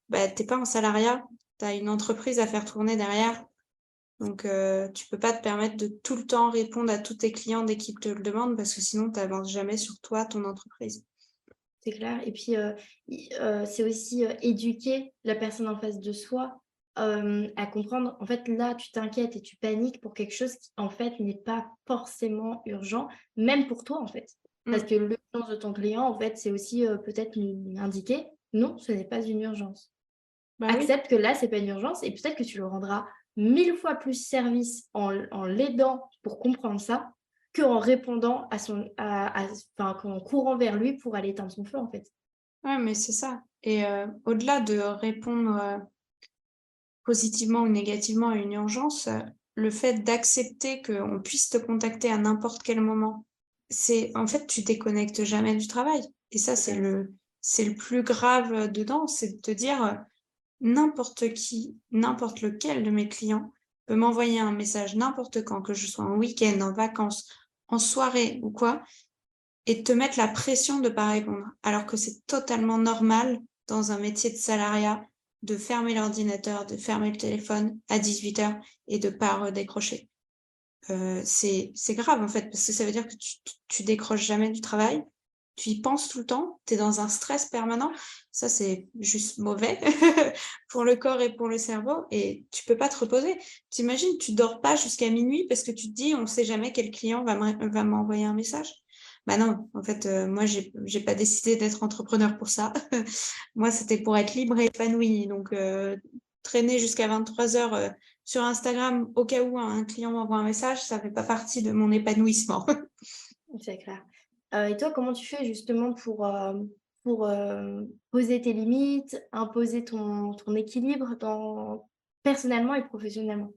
bah, tu pas en salariat, tu as une entreprise à faire tourner derrière. Donc, tu peux pas te permettre de tout le temps répondre à tous tes clients dès qu'ils te le demandent parce que sinon tu avances jamais sur toi, ton entreprise. c'est clair et puis, c'est aussi, éduquer la personne en face de soi, à comprendre en fait, là, tu t'inquiètes et tu paniques pour quelque chose qui, en fait, n'est pas forcément urgent, même pour toi, en fait. Parce Mmh. que l'urgence de ton client, en fait, c'est aussi, peut-être lui indiquer: «Non, ce n'est pas une urgence». Bah oui. Accepte que là, c'est pas une urgence et peut-être que tu lui rendras 1000 fois plus service en l'aidant pour comprendre ça, qu'en répondant qu'en courant vers lui pour aller éteindre son feu, en fait. Ouais, mais c'est ça et au-delà de répondre, positivement ou négativement à une urgence, le fait d'accepter qu'on puisse te contacter à n'importe quel moment, c'est en fait, tu déconnectes jamais du travail et ça, Totalement. c'est le plus grave, dedans, c'est de te dire, n'importe qui, n'importe lequel de mes clients peut m'envoyer un message n'importe quand, que je sois en week-end, en vacances, en soirée ou quoi et de te mettre la pression de pas répondre. Alors que c'est totalement normal dans un métier de salariat de fermer l'ordinateur, de fermer le téléphone à 18h et de pas redécrocher. C'est grave en fait, parce que ça veut dire que tu décroches jamais du travail, tu y penses tout le temps, tu es dans un stress permanent. Ça, c'est juste mauvais pour le corps et pour le cerveau et tu peux pas te reposer. Tu imagines, tu dors pas jusqu'à minuit parce que tu te dis: «On sait jamais quel client va m'envoyer un message». Bah non, en fait, moi j'ai pas décidé d'être entrepreneur pour ça. Moi, c'était pour être libre et épanouie donc traîner jusqu'à 23h, sur Instagram, au cas où un client m'envoie un message, ça fait pas partie de mon épanouissement. C'est clair. Et toi, comment tu fais justement poser tes limites, imposer ton équilibre personnellement et professionnellement?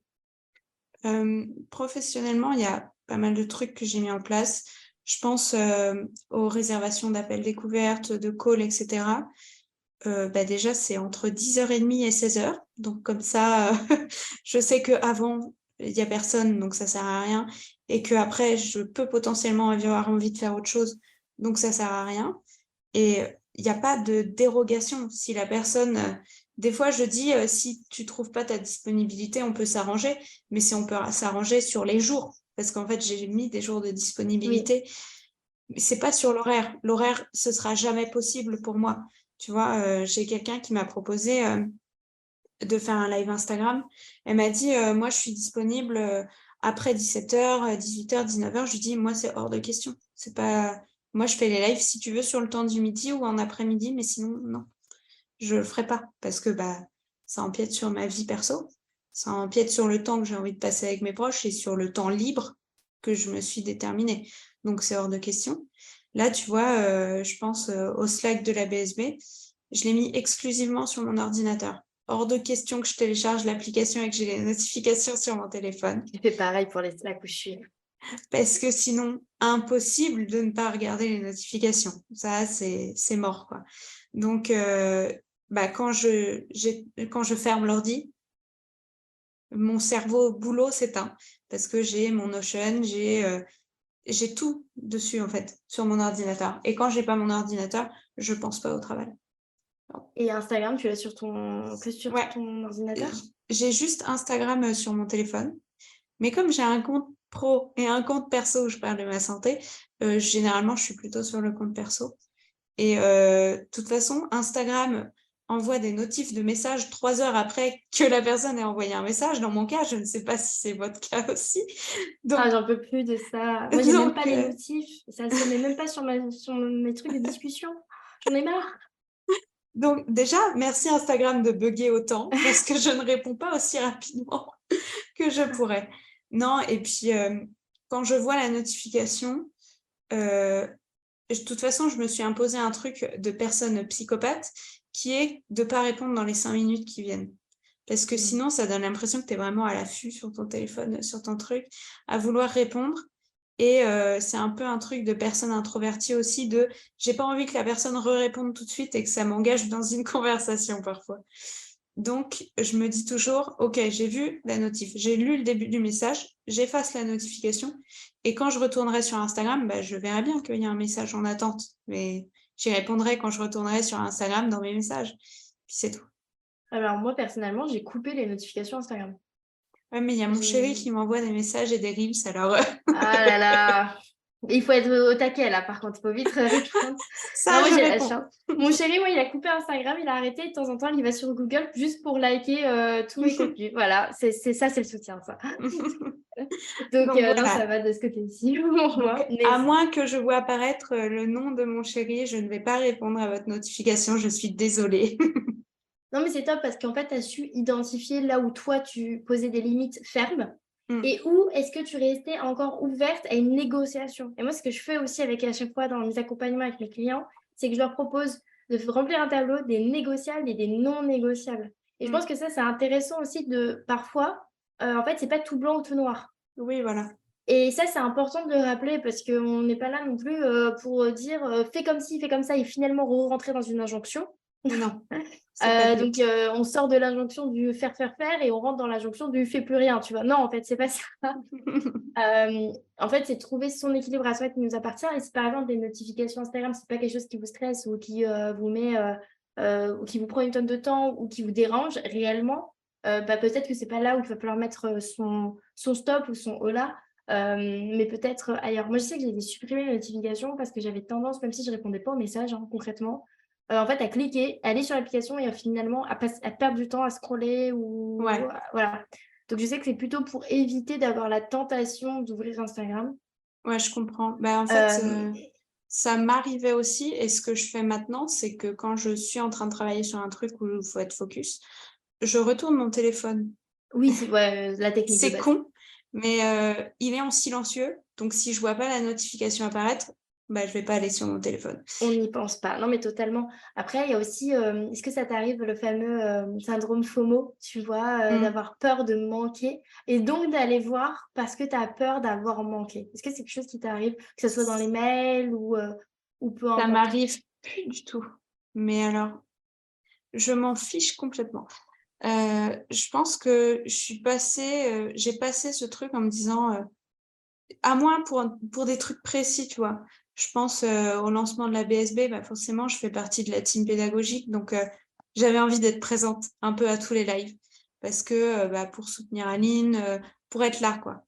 Professionnellement, il y a pas mal de trucs que j'ai mis en place. Je pense, aux réservations d'appels découvertes, de calls et cetera. Bah, déjà, c'est entre 10h30 et 16h, donc comme ça, je sais qu'avant, il y a personne, donc ça sert à rien et qu'après, je peux potentiellement avoir envie de faire autre chose, donc ça sert à rien et il y a pas de dérogation. Si la personne, des fois je dis, «Si tu trouves pas ta disponibilité, on peut s'arranger», mais si on peut s'arranger sur les jours, parce qu'en fait, j'ai mis des jours de Oui, disponibilité, mais c'est pas sur l'horaire. L'horaire, ce sera jamais possible pour moi. Tu vois, j'ai quelqu'un qui m'a proposé, de faire un live Instagram. Elle m'a dit, «Moi, je suis disponible, après 17h, 18h, 19h». Je lui dis: «Moi, c'est hors de question. C'est pas moi, je fais les lives si tu veux sur le temps du midi ou en après-midi, mais sinon, non, je le ferai pas». Parce que, bah, ça empiète sur ma vie perso, ça empiète sur le temps que j'ai envie de passer avec mes proches et sur le temps libre que je me suis déterminée. Donc c'est hors de question. Là, tu vois, je pense, au Slack de la BSB, je l'ai mis exclusivement sur mon ordinateur. Hors de question que je télécharge l'application et que j'ai les notifications sur mon téléphone, j'ai fait pareil pour les Slack où je suis. parce que sinon, impossible de ne pas regarder les notifications. Ça, c'est mort, quoi. Donc, bah, quand je ferme l'ordi, mon cerveau boulot s'éteint parce que j'ai mon Notion, j'ai tout dessus, en fait, sur mon ordinateur et quand j'ai pas mon ordinateur, je pense pas au travail. Et Instagram, tu l'as sur ton que sur Ouais, ton ordinateur? j'ai juste Instagram, sur mon téléphone, mais comme j'ai un compte pro et un compte perso où je parle de ma santé, généralement, je suis plutôt sur le compte perso et de toute façon, Instagram envoie des notifs de messages 3 heures après que la personne ait envoyé un message. Dans mon cas, je ne sais pas si c'est votre cas aussi. Ah, Donc j'en peux plus de ça. Moi, j'ai même donc pas les notifs, ça se met même pas sur mes trucs de discussion. J'en ai marre. donc déjà, merci Instagram de bugger autant parce que je ne réponds pas aussi rapidement que je pourrais. Non et puis, quand je vois la notification, heu, de toute façon, je me suis imposé un truc de personne psychopathe qui est de pas répondre dans les 5 minutes qui viennent. Parce que Mmh. sinon, ça donne l'impression que tu es vraiment à l'affût sur ton téléphone, sur ton truc, à vouloir répondre et c'est un peu un truc de personne introvertie aussi de j'ai pas envie que la personne réponde tout de suite et que ça m'engage dans une conversation parfois. Donc je me dis toujours: «OK, j'ai vu la notif, j'ai lu le début du message, j'efface la notification et quand je retournerai sur Instagram, bah, je verrai bien qu'il y a un message en attente, mais j'y répondrai quand je retournerai sur Instagram dans mes messages». Puis c'est tout. Alors moi, personnellement, j'ai coupé les notifications Instagram. Ouais, mais il y a mon chéri J'ai qui m'envoie des messages et des reels alors, Ah là là! Il faut être au taquet là, par contre, il faut vite répondre. Non, ça moi je j'ai la réponds. chance. Mon chéri, moi, il a coupé Instagram, il a arrêté, de temps en temps, il va sur Google juste pour liker, tous mes contenus. Voilà, c'est ça, c'est le soutien, ça. Donc Donc non, ça voilà, va de ce côté-ci pour donc moi. Mais à moins que je vois apparaître, le nom de mon chéri, je ne vais pas répondre à votre notification, je suis désolée. non, mais c'est top parce qu'en fait, tu as su identifier là où toi, tu posais des limites fermes Mmh, et où est-ce que tu restais encore ouverte à une négociation. Et moi, ce que je fais aussi avec à chaque fois dans mes accompagnements avec mes clients, c'est que je leur propose de remplir un tableau des négociables et des non négociables. Et je pense mmh. que ça, c'est intéressant aussi de parfois, en fait, c'est pas tout blanc ou tout noir. Oui, voilà. Et ça, c'est important de le rappeler parce qu'on n'est pas là non plus, pour, dire, «Fais comme ci, fais comme ça» et finalement rentrer dans une injonction. Non, c'est pas le but. On sort de l'injonction du faire, faire, faire et on rentre dans l'injonction du fais plus rien, tu vois? Non, en fait, c'est pas ça. En fait, c'est trouver son équilibre à soi qui nous appartient et si par exemple des notifications Instagram, c'est pas quelque chose qui vous stresse ou qui, vous met, ou qui vous prend une tonne de temps ou qui vous dérange réellement, bah, peut-être que c'est pas là où il va falloir mettre, son stop ou son holà, mais peut-être, ailleurs. Moi, je sais que j'ai supprimé les notifications parce que j'avais tendance, même si je répondais pas aux messages, hein, concrètement, en fait, à cliquer, à aller sur l'application et finalement à perdre du temps à scroller ou Ouais, voilà. Donc je sais que c'est plutôt pour éviter d'avoir la tentation d'ouvrir Instagram. ouais, je comprends. Bah, en fait, Hem, ça m'arrivait aussi et ce que je fais maintenant, c'est que quand je suis en train de travailler sur un truc où il faut être focus, je retourne mon téléphone. oui, c'est ouais, la technique de C'est base. con, mais il est en silencieux, donc si je vois pas la notification apparaître, bah, je vais pas aller sur mon téléphone. On n'y pense pas. Non, mais totalement. Après, il y a aussi, est-ce que ça t'arrive le fameux, syndrome FOMO, tu vois? Mmh. D'avoir peur de manquer et donc d'aller voir parce que tu as peur d'avoir manqué. Est-ce que c'est quelque chose qui t'arrive? Que ce soit dans les mails ou peu Ça importe? m'arrive plus du tout, mais alors, je m'en fiche complètement. Je pense que j'ai passé ce truc en me disant, à moins pour des trucs précis, tu vois? Je pense, au lancement de la BSB, bah, forcément, je fais partie de la team pédagogique, donc j'avais envie d'être présente un peu à tous les lives parce que, bah, pour soutenir Aline, pour être là, quoi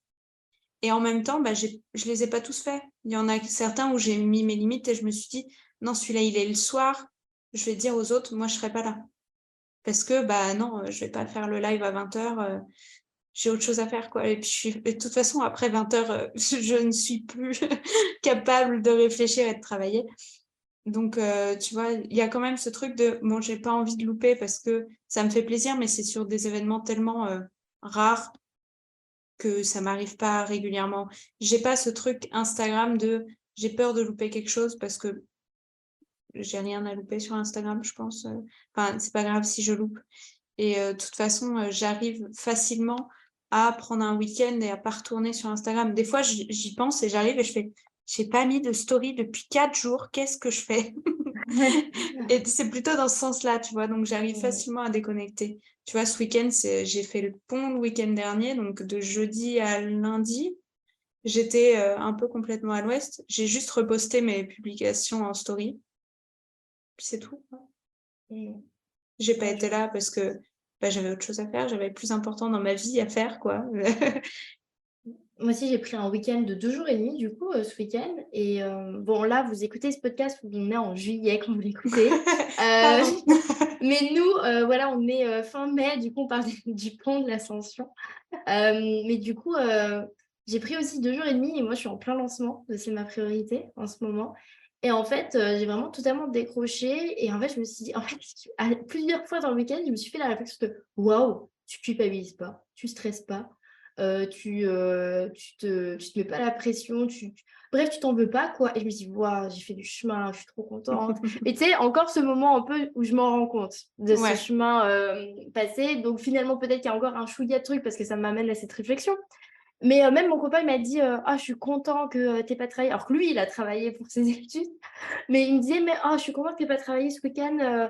et en même temps, bah, je les ai pas tous faits. Il y en a certains où j'ai mis mes limites et je me suis dit: «Non, celui-là, il est le soir, je vais dire aux autres, moi, je serai pas là». Parce que, bah, non, je vais pas faire le live à 20:00, j'ai autre chose à faire, quoi et puis et de toute façon après 20:00, je ne suis plus capable de réfléchir et de travailler. Donc tu vois, il y a quand même ce truc de bon, j'ai pas envie de louper parce que ça me fait plaisir, mais c'est sur des événements tellement, rares que ça m'arrive pas régulièrement. J'ai pas ce truc Instagram de j'ai peur de louper quelque chose parce que j'ai rien à louper sur Instagram, je pense, enfin, c'est pas grave si je loupe. Et de toute façon, j'arrive facilement à prendre un week-end et à pas retourner sur Instagram. Des fois, j'y pense et j'arrive et je fais: j'ai pas mis de story depuis 4 jours, qu'est-ce que je fais? Et c'est plutôt dans ce sens-là, tu vois? Donc j'arrive facilement à déconnecter. Tu vois, ce week-end, j'ai fait le pont le week-end dernier, donc de jeudi à lundi, j'étais, un peu complètement à l'ouest. J'ai juste reposté mes publications en story, puis c'est tout, quoi. J'ai pas Ouais, je été là parce que, bah, j'avais autre chose à faire, j'avais plus important dans ma vie à faire, quoi. Moi aussi, j'ai pris un week-end de 2 jours et demi, du coup, ce week-end et bon, là, vous écoutez ce podcast, on est en juillet quand vous l'écoutez. Heu, Pardon. mais nous, voilà, on est, fin mai, du coup, on parle du pont de l'Ascension. Mais du coup, j'ai pris aussi 2 jours et demi et moi, je suis en plein lancement de C'est ma priorité en ce moment et en fait, j'ai vraiment totalement décroché et en fait, je me suis dit en fait, à plusieurs fois dans le week-end, je me suis fait la réflexion de: «Waouh, tu culpabilises pas, tu stresses pas, tu te mets pas la pression, bref, tu t'en veux pas, quoi» et je me suis dit: «Waouh, j'ai fait du chemin, je suis trop contente». Mais tu sais, encore ce moment un peu où je m'en rends compte de ce Ouais. chemin, passé. Donc finalement, peut-être qu'il y a encore un chouïa de trucs parce que ça m'amène à cette réflexion. Mais même mon copain, il m'a dit, «Ah, je suis content que, tu pas travaillé». Alors que lui, il a travaillé pour ses études, mais il me disait: «Mais oh, je suis content que tu pas travaillé ce week-end,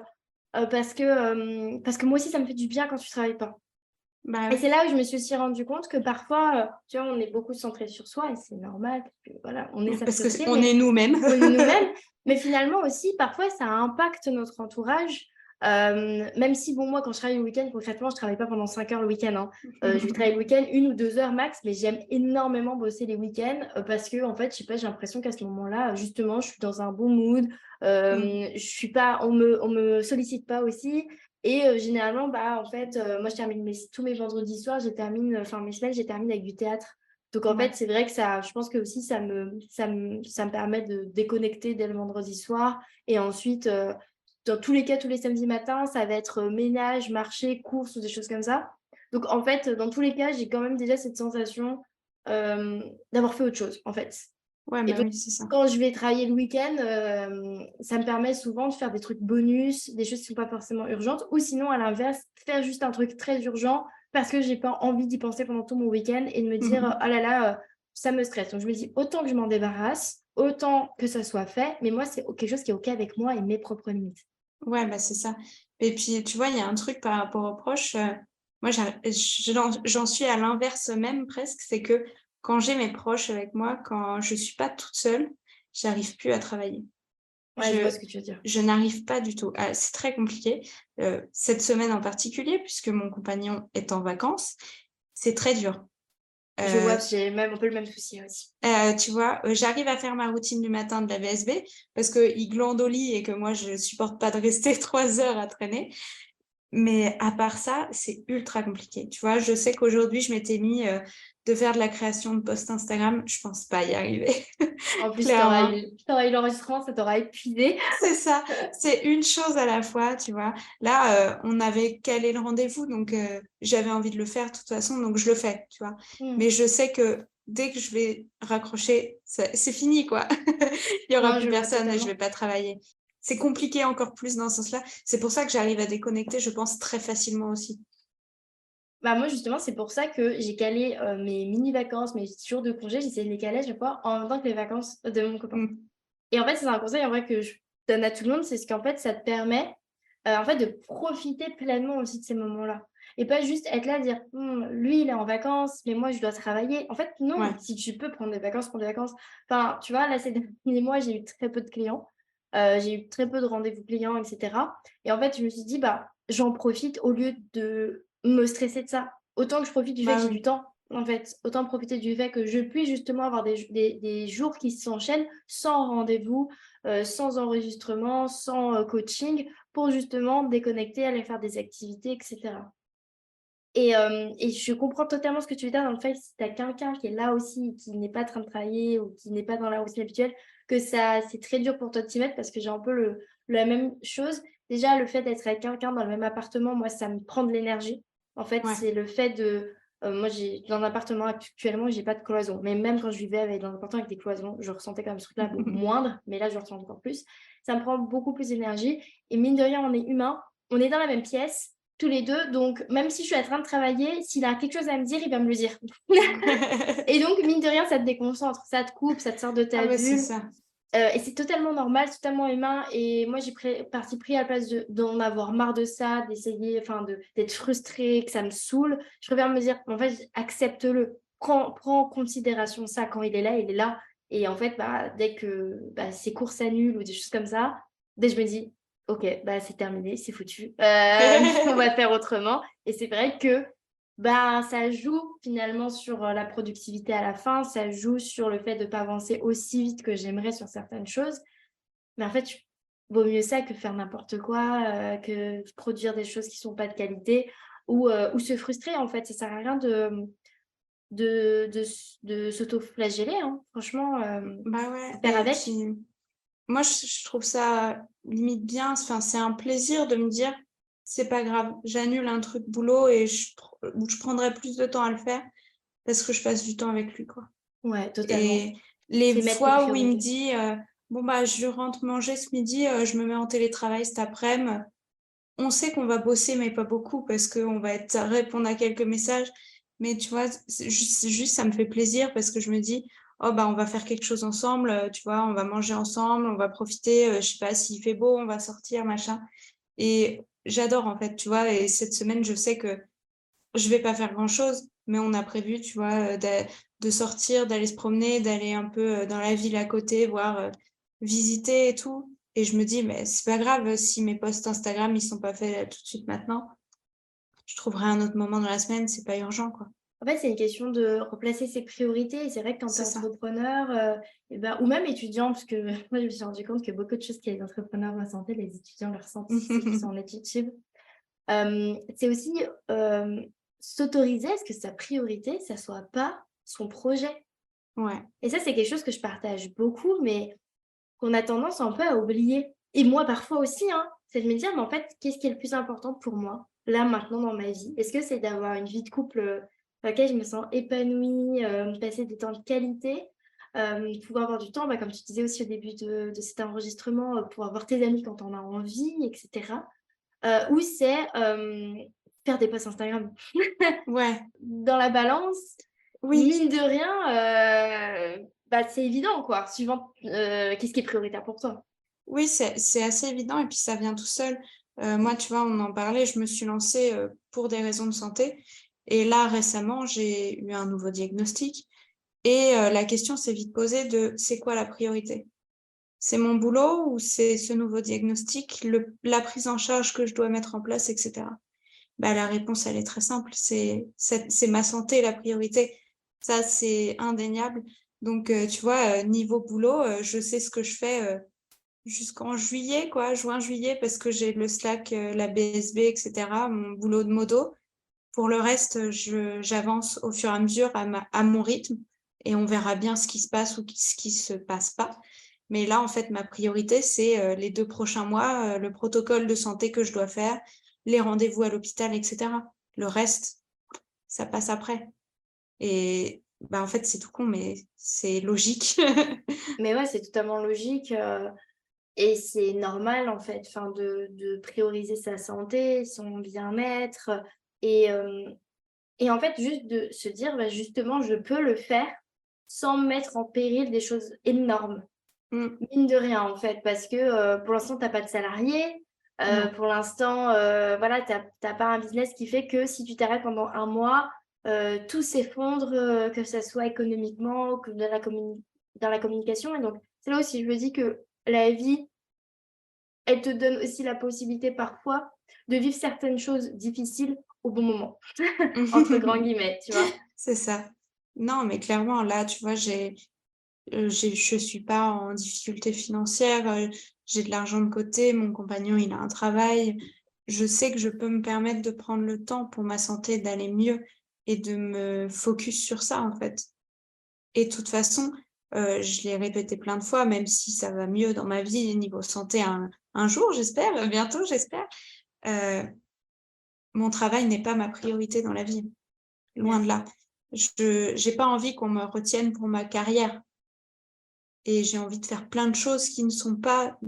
parce que moi aussi, ça me fait du bien quand tu travailles pas». Bah, Et ouais. c'est là où je me suis aussi rendu compte que parfois, tu vois, on est beaucoup centré sur soi et c'est normal parce que voilà, on est sa Parce que priorité, on mais est nous-mêmes. on est nous-mêmes, mais finalement aussi, parfois, ça impacte notre entourage. Même si, bon, moi, quand je travaille le week-end, concrètement, je travaille pas pendant 5 heures le week-end, hein. Je vais travailler le week-end 1 ou 2 heures max, mais j'aime énormément bosser les week-ends parce que, en fait, je sais pas, j'ai l'impression qu'à ce moment-là, justement, je suis dans un bon mood. Mmh. Je suis pas, on me sollicite pas aussi. Et généralement, bah, en fait, moi, je termine tous mes vendredis soirs, enfin, mes semaines, je les termine avec du théâtre. Donc en fait, Ouais. c'est vrai que ça je pense que aussi ça me permet de déconnecter dès le vendredi soir et ensuite, dans tous les cas, tous les samedis matins, ça va être, ménage, marché, courses ou des choses comme ça. Donc en fait, dans tous les cas, j'ai quand même déjà cette sensation, d'avoir fait autre chose, en fait. Ouais, Et bah, donc, oui, c'est ça. quand je vais travailler le week-end, ça me permet souvent de faire des trucs bonus, des choses qui sont pas forcément urgentes ou sinon à l'inverse, faire juste un truc très urgent parce que j'ai pas envie d'y penser pendant tout mon week-end et de me dire: «Oh là là, ça me stresse». Donc je me dis: «Autant que je m'en débarrasse, autant que ça soit fait», mais moi, c'est quelque chose qui est OK avec moi et mes propres limites. Ouais, bah, c'est ça. Et puis, tu vois, il y a un truc par rapport aux proches, moi j'en suis à l'inverse même presque, c'est que quand j'ai mes proches avec moi, quand je suis pas toute seule, j'arrive plus à travailler. Ouais, je vois Je ce que tu veux dire. je n'arrive pas du tout. C'est très compliqué, cette semaine en particulier puisque mon compagnon est en vacances, c'est très dur. Je vois, Heu j'ai même un peu le même souci aussi. Tu vois, j'arrive à faire ma routine du matin de la VSB parce qu'il glande au lit et que moi je supporte pas de rester 3 heures à traîner. Mais à part ça, c'est ultra compliqué. Tu vois, je sais qu'aujourd'hui, je m'étais mis, de faire de la création de posts Instagram. Je pense pas y arriver, En plus, clairement. tu auras eu l'enregistrement, ça t'aura épuisé. C'est ça, c'est une chose à la fois, tu vois? Là, on avait calé le rendez-vous, donc j'avais envie de le faire de toute façon, donc je le fais, tu vois? Mmh. Mais je sais que dès que je vais raccrocher, c'est fini, quoi. Il y aura Non, plus je vois personne et je vais totalement. pas travailler. C'est compliqué encore plus dans ce sens-là. C'est pour ça que j'arrive à déconnecter, je pense, très facilement aussi. Bah, moi, justement, c'est pour ça que j'ai calé, mes mini vacances, mes jours de congé, j'essaie de les caler à chaque fois en même temps que les vacances de mon copain. Mmh. Et en fait, c'est un conseil en vrai que je donne à tout le monde, c'est ce qu'en fait, ça te permet, en fait, de profiter pleinement aussi de ces moments-là. Et pas juste être là, dire: lui, il est en vacances, mais moi, je dois travailler». En fait, non, Ouais. si tu peux prendre des vacances, prends des vacances. Enfin, tu vois, là, ces derniers mois, j'ai eu très peu de clients, j'ai eu très peu de rendez-vous clients et cetera. Et en fait, je me suis dit: «Bah, j'en profite au lieu de me stresser de ça. Autant que je profite du fait que Bah, j'ai du oui. temps, en fait. Autant profiter du fait que je puisse justement avoir des jours qui s'enchaînent sans rendez-vous, sans enregistrement, sans, coaching pour justement déconnecter, aller faire des activités et cetera. Et je comprends totalement ce que tu veux dire dans le fait que si tu as quelqu'un qui est là aussi et qui n'est pas en train de travailler ou qui n'est pas dans la routine habituelle, que ça c'est très dur pour toi de t'y mettre parce que j'ai un peu la même chose. Déjà, le fait d'être avec quelqu'un dans le même appartement, moi, ça me prend de l'énergie. En fait, Ouais. c'est le fait de moi, j'ai dans l'appartement actuellement, j'ai pas de cloison, mais même quand je vivais dans un appartement avec des cloisons, je ressentais quand même ce truc-là, bon, moindre, mais là, je le ressens encore plus. Ça me prend beaucoup plus d'énergie et mine de rien, on est humain, on est dans la même pièce. tous les deux. Donc, même si je suis en train de travailler, s'il a quelque chose à me dire, il va me le dire. Et donc, mine de rien, ça te déconcentre, ça te coupe, ça te sort de Ah ta ouais, c'est bulle. ça. Et c'est totalement normal, totalement humain. Et moi, j'ai parti pris à la place d'en avoir marre de ça, d'essayer, enfin, d'être frustrée, que ça me saoule. Je préfère me dire, en fait, accepte-le. Prends en considération ça quand il est là, il est là. Et en fait, bah, dès que bah, ses cours s'annulent ou des choses comme ça, dès que je me dis, OK, bah, c'est terminé, c'est foutu. On va faire autrement. Et c'est vrai que bah, ça joue finalement sur la productivité à la fin, ça joue sur le fait de ne pas avancer aussi vite que j'aimerais sur certaines choses. Mais en fait, vaut mieux ça que faire n'importe quoi, que produire des choses qui sont pas de qualité ou se frustrer en fait. Ça sert à rien de s'auto-flageller, hein. Franchement, Bah ouais, faut faire et avec. puis moi, je trouve ça limite bien. Enfin, c'est un plaisir de me dire, c'est pas grave, j'annule un truc boulot et ou je prendrai plus de temps à le faire parce que je passe du temps avec lui, quoi. Ouais, totalement. Et les C'est mettre tes fois où il me priorités. dit, bon, bah, je rentre manger ce midi, je me mets en télétravail cet après-midi, on sait qu'on va bosser, mais pas beaucoup parce qu'on va répondre à quelques messages. Mais tu vois, juste, ça me fait plaisir parce que je me dis, oh, bah, on va faire quelque chose ensemble, tu vois, on va manger ensemble, on va profiter, je sais pas, s'il fait beau, on va sortir, machin. Et j'adore, en fait, tu vois. Et cette semaine, je sais que je vais pas faire grand-chose, mais on a prévu, tu vois, de sortir, d'aller se promener, d'aller un peu dans la ville à côté, voir, visiter et tout. Et je me dis, mais c'est pas grave si mes posts Instagram, ils sont pas faits tout de suite maintenant. Je trouverai un autre moment dans la semaine, c'est pas urgent, quoi. En fait, c'est une question de replacer ses priorités et c'est vrai que quand tu es C'est ça. entrepreneur, et bah, ou même étudiant, parce que moi, je me suis rendu compte que beaucoup de choses que les entrepreneurs ressentent, les étudiants le ressentent aussi, ceux qui sont en études sup. C'est aussi, s'autoriser à ce que sa priorité, ça soit pas son projet. Ouais. Et ça, c'est quelque chose que je partage beaucoup, mais qu'on a tendance un peu à oublier. Et moi, parfois aussi, hein. C'est de me dire: «Mais en fait, qu'est-ce qui est le plus important pour moi, là, maintenant, dans ma vie?» Est-ce que c'est d'avoir une vie de couple, dans laquelle je me sens épanouie, passer des temps de qualité, pouvoir avoir du temps, bah, comme tu disais aussi au début de cet enregistrement, pour avoir tes amis quand on a envie et cetera, ou c'est, faire des posts Instagram. Ouais. Dans la balance, Oui. mine de rien, bah, c'est évident, quoi, suivant, qu'est-ce qui est prioritaire pour toi? Oui, c'est assez évident et puis ça vient tout seul. Moi, tu vois, on en parlait, je me suis lancée, pour des raisons de santé et là, récemment, j'ai eu un nouveau diagnostic et la question s'est vite posée de: «C'est quoi la priorité? C'est mon boulot ou c'est ce nouveau diagnostic, la prise en charge que je dois mettre en place et cetera?» Bah, la réponse, elle est très simple, c'est ma santé la priorité. Ça, c'est indéniable. Donc tu vois, niveau boulot, je sais ce que je fais, jusqu'en juillet quoi, juin-juillet parce que j'ai le Slack, la BSB et cetera, mon boulot de modo. Pour le reste, j'avance au fur et à mesure à mon rythme et on verra bien ce qui se passe ou ce qui se passe pas. Mais là, en fait, ma priorité, c'est, les 2 prochains mois, le protocole de santé que je dois faire, les rendez-vous à l'hôpital et cetera. Le reste, ça passe après et bah, en fait, c'est tout con, mais c'est logique. Mais ouais, c'est totalement logique, et c'est normal, en fait, enfin, de prioriser sa santé, son bien-être, et et en fait, juste de se dire: «Bah, justement, je peux le faire sans mettre en péril des choses énormes». Mmh. Mine de rien, en fait, parce que, pour l'instant, tu as pas de salarié, Non. pour l'instant, voilà, tu as pas un business qui fait que si tu t'arrêtes pendant un mois, tout s'effondre, que ça soit économiquement, que dans la communication et donc c'est là aussi je me dis que la vie, elle te donne aussi la possibilité parfois de vivre certaines choses difficiles au bon moment, entre grands guillemets, tu vois? C'est ça. Non, mais clairement, là, tu vois, je suis pas en difficulté financière, j'ai de l'argent de côté, mon compagnon, il a un travail. Je sais que je peux me permettre de prendre le temps pour ma santé, d'aller mieux et de me focus sur ça, en fait. Et de toute façon, je l'ai répété plein de fois, même si ça va mieux dans ma vie niveau santé un jour, j'espère, bientôt, j'espère, heu, mon travail n'est pas ma priorité dans la vie, loin de Merci. là. Je j'ai pas envie qu'on me retienne pour ma carrière et j'ai envie de faire plein de choses qui ne sont pas,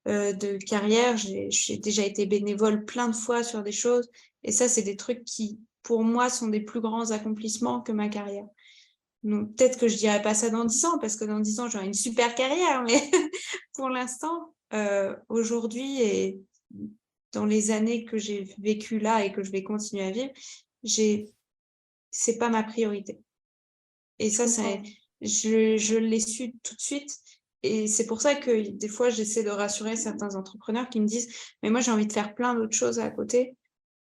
de carrière. J'ai déjà été bénévole plein de fois sur des choses et ça, c'est des trucs qui, pour moi, sont des plus grands accomplissements que ma carrière. Donc peut-être que je dirais pas ça dans 10 ans parce que dans 10 ans, j'aurai une super carrière, mais pour l'instant, aujourd'hui et dans les années que j'ai vécues là et que je vais continuer à vivre, c'est pas ma priorité. Et Je ça, comprends. je l'ai su tout de suite. Et c'est pour ça que des fois, j'essaie de rassurer certains entrepreneurs qui me disent: «Mais moi, j'ai envie de faire plein d'autres choses à côté».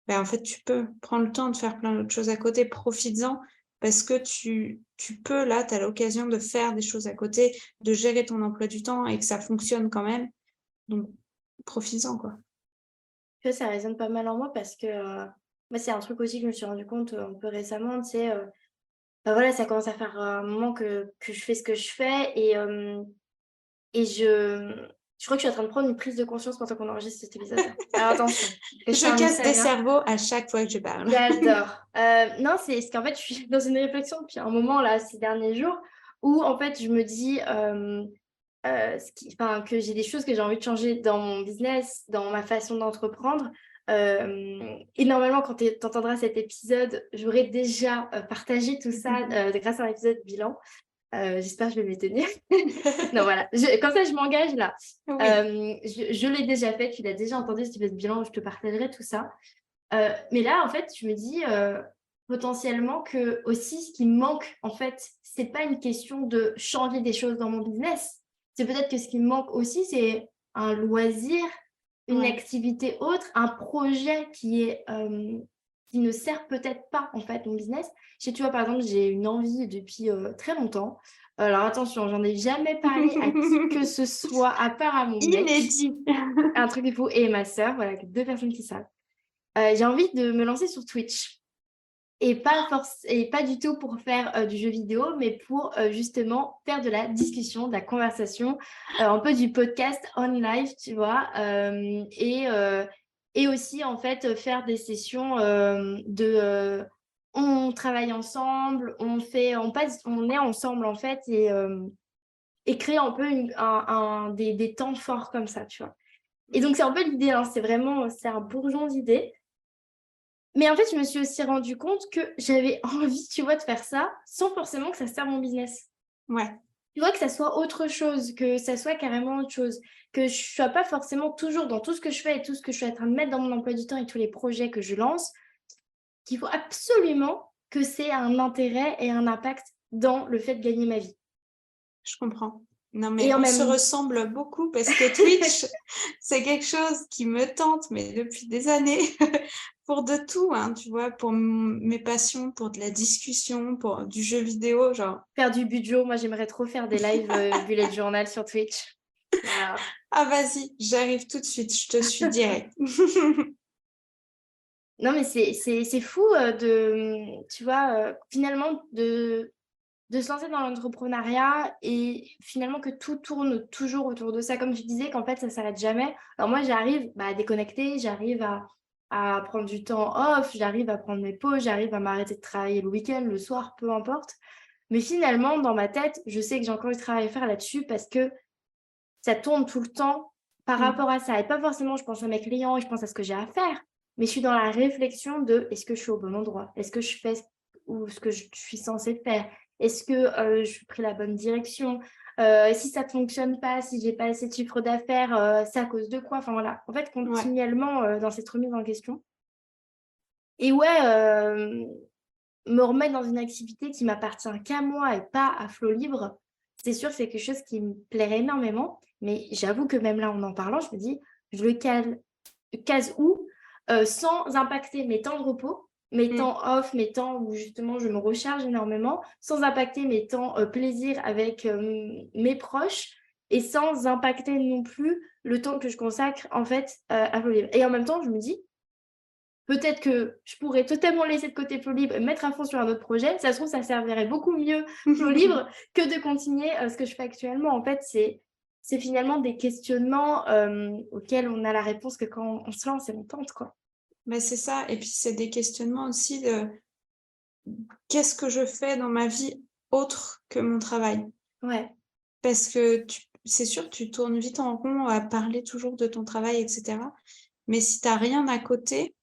Ben, en fait, tu peux. Prends le temps de faire plein d'autres choses à côté, profites-en parce que tu peux là, tu as l'occasion de faire des choses à côté, de gérer ton emploi du temps et que ça fonctionne quand même. Donc profites-en, quoi. Tu vois, ça résonne pas mal en moi parce que, moi, c'est un truc aussi que je me suis rendu compte, un peu récemment, tu sais, bah, voilà, ça commence à faire, un moment que je fais ce que je fais et je crois que je suis en train de prendre une prise de conscience pendant qu'on enregistre cet épisode-là. Alors attention, parce que je fais Je un casse des message, hein. cerveaux à chaque fois que je parle. J'adore. Non, c'est qu'en fait, je suis dans une réflexion depuis un moment là, ces derniers jours, où en fait, je me dis, que j'ai des choses que j'ai envie de changer dans mon business, dans ma façon d'entreprendre. Et normalement, quand tu entendras cet épisode, j'aurai déjà partagé tout ça grâce à un épisode bilan. J'espère que je vais m'y tenir. Non, voilà. Comme ça, je m'engage là. Oui, Je l'ai déjà fait. Tu l'as déjà entendu, cet épisode bilan où je te partagerai tout ça. Mais là, en fait, je me dis potentiellement que aussi, ce qui me manque, en fait, c'est pas une question de changer des choses dans mon business. C'est peut-être que ce qui me manque aussi, c'est un loisir, une ouais. activité autre, un projet qui ne sert peut-être pas, en fait, mon business. Tu vois, par exemple, j'ai une envie depuis très longtemps. Alors attention, j'en ai jamais parlé à qui que ce soit, à part à mon mec. Inédit. Un truc de fou. Et ma sœur, voilà, que 2 personnes qui savent. J'ai envie de me lancer sur Twitch et pas du tout pour faire, du jeu vidéo, mais pour, justement faire de la discussion, de la conversation, un peu du podcast on live, tu vois? Et aussi en fait, faire des sessions, on travaille ensemble, on est ensemble en fait et créer un peu des temps forts comme ça, tu vois? Et donc c'est un peu l'idée, hein, c'est un bourgeon d'idée. Mais en fait, je me suis aussi rendu compte que j'avais envie, tu vois, de faire ça sans forcément que ça serve mon business. Ouais, Tu vois, que ça soit autre chose, que ça soit carrément autre chose, que je sois pas forcément toujours dans tout ce que je fais et tout ce que je suis en train de mettre dans mon emploi du temps et tous les projets que je lance, qu'il faut absolument que c'est un intérêt et un impact dans le fait de gagner ma vie. je comprends. Non, mais Et en on se même ressemble beaucoup parce que Twitch, c'est quelque chose qui me tente, mais depuis des années, pour de tout, hein, tu vois, pour mes passions, pour de la discussion, pour du jeu vidéo, genre. faire du bujo, moi j'aimerais trop faire des lives bullet journal sur Twitch. Voilà. Ah, vas-y, j'arrive tout de suite, je te suis direct. Non, mais c'est fou, tu vois, finalement de se lancer dans l'entrepreneuriat et finalement que tout tourne toujours autour de ça. Comme tu disais qu'en fait ça s'arrête jamais. Alors moi j'arrive, bah, à déconnecter, j'arrive à prendre du temps off, j'arrive à prendre mes pauses, j'arrive à m'arrêter de travailler le week-end, le soir, peu importe. Mais finalement dans ma tête, je sais que j'ai encore du travail à faire là-dessus parce que ça tourne tout le temps par Mmh. rapport à ça et pas forcément je pense à mes clients et je pense à ce que j'ai à faire, mais je suis dans la réflexion de: «Est-ce que je suis au bon endroit? Est-ce que je fais ce que je suis censée faire? Est-ce que, je pris la bonne direction? Si ça ne fonctionne pas, si j'ai pas assez de chiffre d'affaires, c'est à cause de quoi?» Enfin voilà, en fait Ouais. continuellement, dans cette remise en question et ouais, me remettre dans une activité qui m'appartient qu'à moi et pas à flot libre, c'est sûr que c'est quelque chose qui me plairait énormément. Mais j'avoue que même là, en parlant, je me dis: «Je le case où?» Sans impacter mes temps de repos, mes Mmh. temps off, mes temps où justement je me recharge énormément, sans impacter mes temps, plaisir avec, mes proches et sans impacter non plus le temps que je consacre en fait, à flot libre. Et en même temps, je me dis: peut-être que je pourrais totalement laisser de côté Flow Libre et me mettre à fond sur un autre projet. Ça se trouve, ça servirait beaucoup mieux Flow Libre que de continuer, ce que je fais actuellement. En fait, c'est finalement des questionnements, auxquels on a la réponse que quand on se lance et on tente, quoi. Mais c'est ça et puis c'est des questionnements aussi de: «Qu'est-ce que je fais dans ma vie autre que mon travail?» Ouais, Parce que c'est sûr que tu tournes vite en rond à parler toujours de ton travail et cetera. Mais si tu as rien à côté,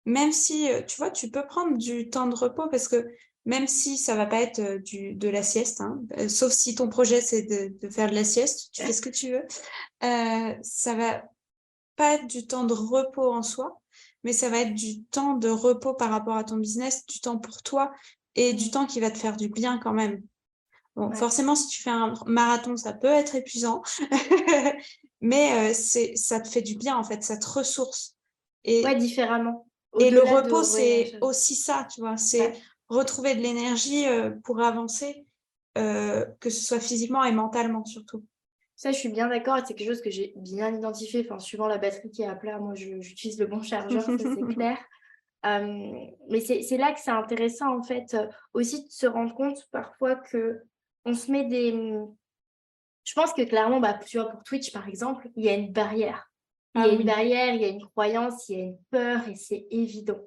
même si, tu vois, tu peux prendre du temps de repos parce que même si ça va pas être, de la sieste, hein, sauf si ton projet c'est de faire de la sieste, tu fais ce que tu veux. Ça va pas être du temps de repos en soi, mais ça va être du temps de repos par rapport à ton business, du temps pour toi et du temps qui va te faire du bien quand même. Bon, Ouais. forcément, si tu fais un marathon, ça peut être épuisant, mais ça te fait du bien en fait, ça te ressource. Ouais, Et différemment. le Au-delà de repos, ouais, c'est aussi ça, tu vois, c'est ouais. retrouver de l'énergie pour avancer, que ce soit physiquement et mentalement surtout. Ça, je suis bien d'accord et c'est quelque chose que j'ai bien identifié. Enfin, suivant la batterie qui est à plat, moi, j'utilise le bon chargeur, ça, c'est clair. Mais c'est là que c'est intéressant, en fait, aussi de se rendre compte parfois que on se met des, je pense que clairement, bah, tu vois, pour Twitch, par exemple, il y a une barrière. Il y Ah a une oui, barrière, il y a une croyance, il y a une peur et c'est évident.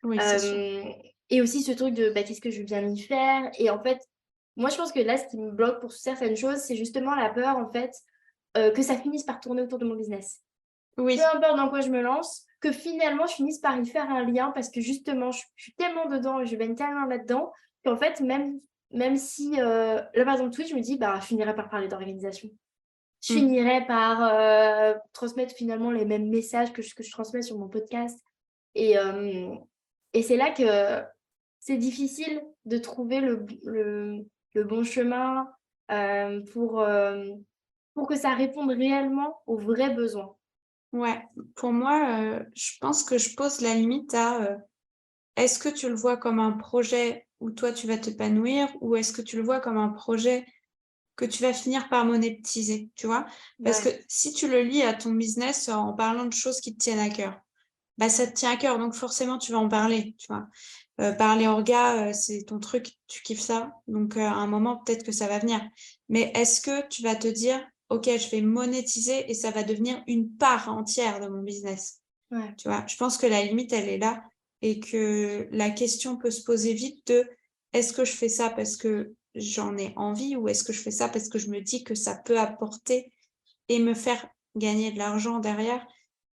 oui, c'est sûr. Et aussi ce truc de, bah, qu'est-ce que je viens y faire? Et en fait, moi, je pense que là, ce qui me bloque pour certaines choses, c'est justement la peur, en fait, que ça finisse par tourner autour de mon business. Peu Oui, importe dans quoi je me lance, que finalement, je finisse par y faire un lien parce que justement, je suis tellement dedans et je baigne tellement là-dedans qu'en fait, même si, là, par exemple, Twitch, je me dis, bah, je finirais par parler d'organisation. Je mmh, finirais par transmettre finalement les mêmes messages que je transmets sur mon podcast. Et, et c'est là que c'est difficile de trouver le bon chemin pour que ça réponde réellement aux vrais besoins. ouais. Pour moi, je pense que je pose la limite à, est-ce que tu le vois comme un projet où toi tu vas t'épanouir ou est-ce que tu le vois comme un projet que tu vas finir par monétiser, tu vois? Parce que Ouais, si tu le lis à ton business en parlant de choses qui te tiennent à cœur, bah, ça te tient à cœur, donc forcément tu vas en parler, tu vois? Parler orga, c'est ton truc, tu kiffes ça, donc à un moment peut-être que ça va venir. Mais est-ce que tu vas te dire: «OK, je vais monétiser et ça va devenir une part entière de mon business?» ouais, Tu vois? Je pense que la limite, elle est là et que la question peut se poser vite de: «Est-ce que je fais ça parce que j'en ai envie ou est-ce que je fais ça parce que je me dis que ça peut apporter et me faire gagner de l'argent derrière?»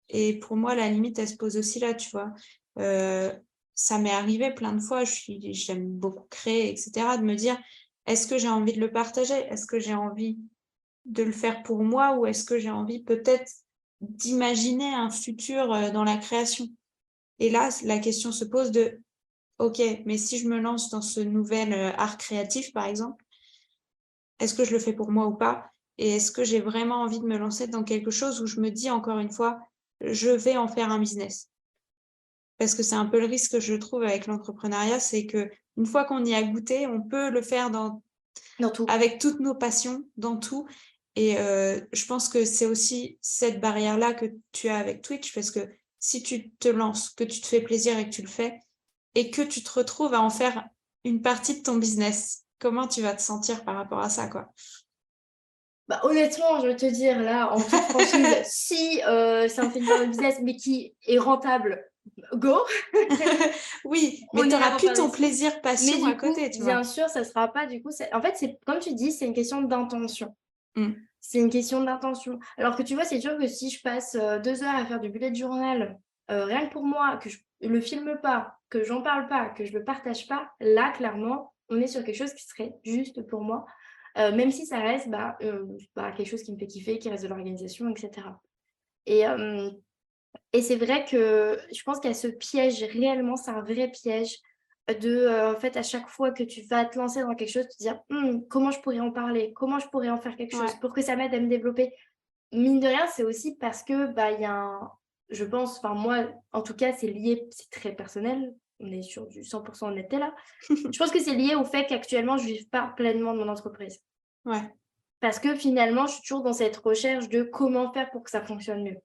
Et pour moi, la limite, elle se pose aussi là, tu vois? Heu, Ça m'est arrivé plein de fois, j'aime beaucoup créer et cetera, de me dire: «Est-ce que j'ai envie de le partager? Est-ce que j'ai envie de le faire pour moi ou est-ce que j'ai envie peut-être d'imaginer un futur, dans la création?» Et là, la question se pose de: «OK, mais si je me lance dans ce nouvel, art créatif, par exemple, est-ce que je le fais pour moi ou pas? Et est-ce que j'ai vraiment envie de me lancer dans quelque chose où je me dis encore une fois: "Je vais en faire un business"?» Parce que c'est un peu le risque, je trouve, avec l'entrepreneuriat, c'est qu'une fois qu'on y a goûté, on peut le faire dans tout. avec toutes nos passions, dans tout. Et je pense que c'est aussi cette barrière-là que tu as avec Twitch, parce que si tu te lances, que tu te fais plaisir et que tu le fais et que tu te retrouves à en faire une partie de ton business, comment tu vas te sentir par rapport à ça, quoi? Bah, honnêtement, je vais te dire là, en toute franchise, si ça me fait une part de business, mais qui est rentable, go! Oui, mais On tu est là auras pour plus faire des ton sous. plaisir Mais passion à du coup, côté, tu vois? bien sûr, ça sera pas du coup, en fait, c'est comme tu dis, c'est une question d'intention. Mmh. C'est une question d'intention. Alors que tu vois, c'est sûr que si je passe 2 heures à faire du bullet journal, rien que pour moi, que je le filme pas, que j'en parle pas, que je le partage pas, là, clairement, on est sur quelque chose qui serait juste pour moi, même si ça reste, bah, quelque chose qui me fait kiffer, qui reste de l'organisation, et cetera. Et et c'est vrai que je pense qu'il y a ce piège réellement, c'est un vrai piège de, en fait, à chaque fois que tu vas te lancer dans quelque chose, te dire: comment je pourrais en parler? Comment je pourrais en faire quelque chose Ouais. pour que ça m'aide à me développer?» Mine de rien, c'est aussi parce que, bah, il y a un je pense, enfin moi, en tout cas, c'est lié, c'est très personnel, on est sur du 100 honnêteté là. Je pense que c'est lié au fait qu'actuellement je vive pas pleinement de mon entreprise. Ouais. Parce que finalement, je suis toujours dans cette recherche de comment faire pour que ça fonctionne mieux.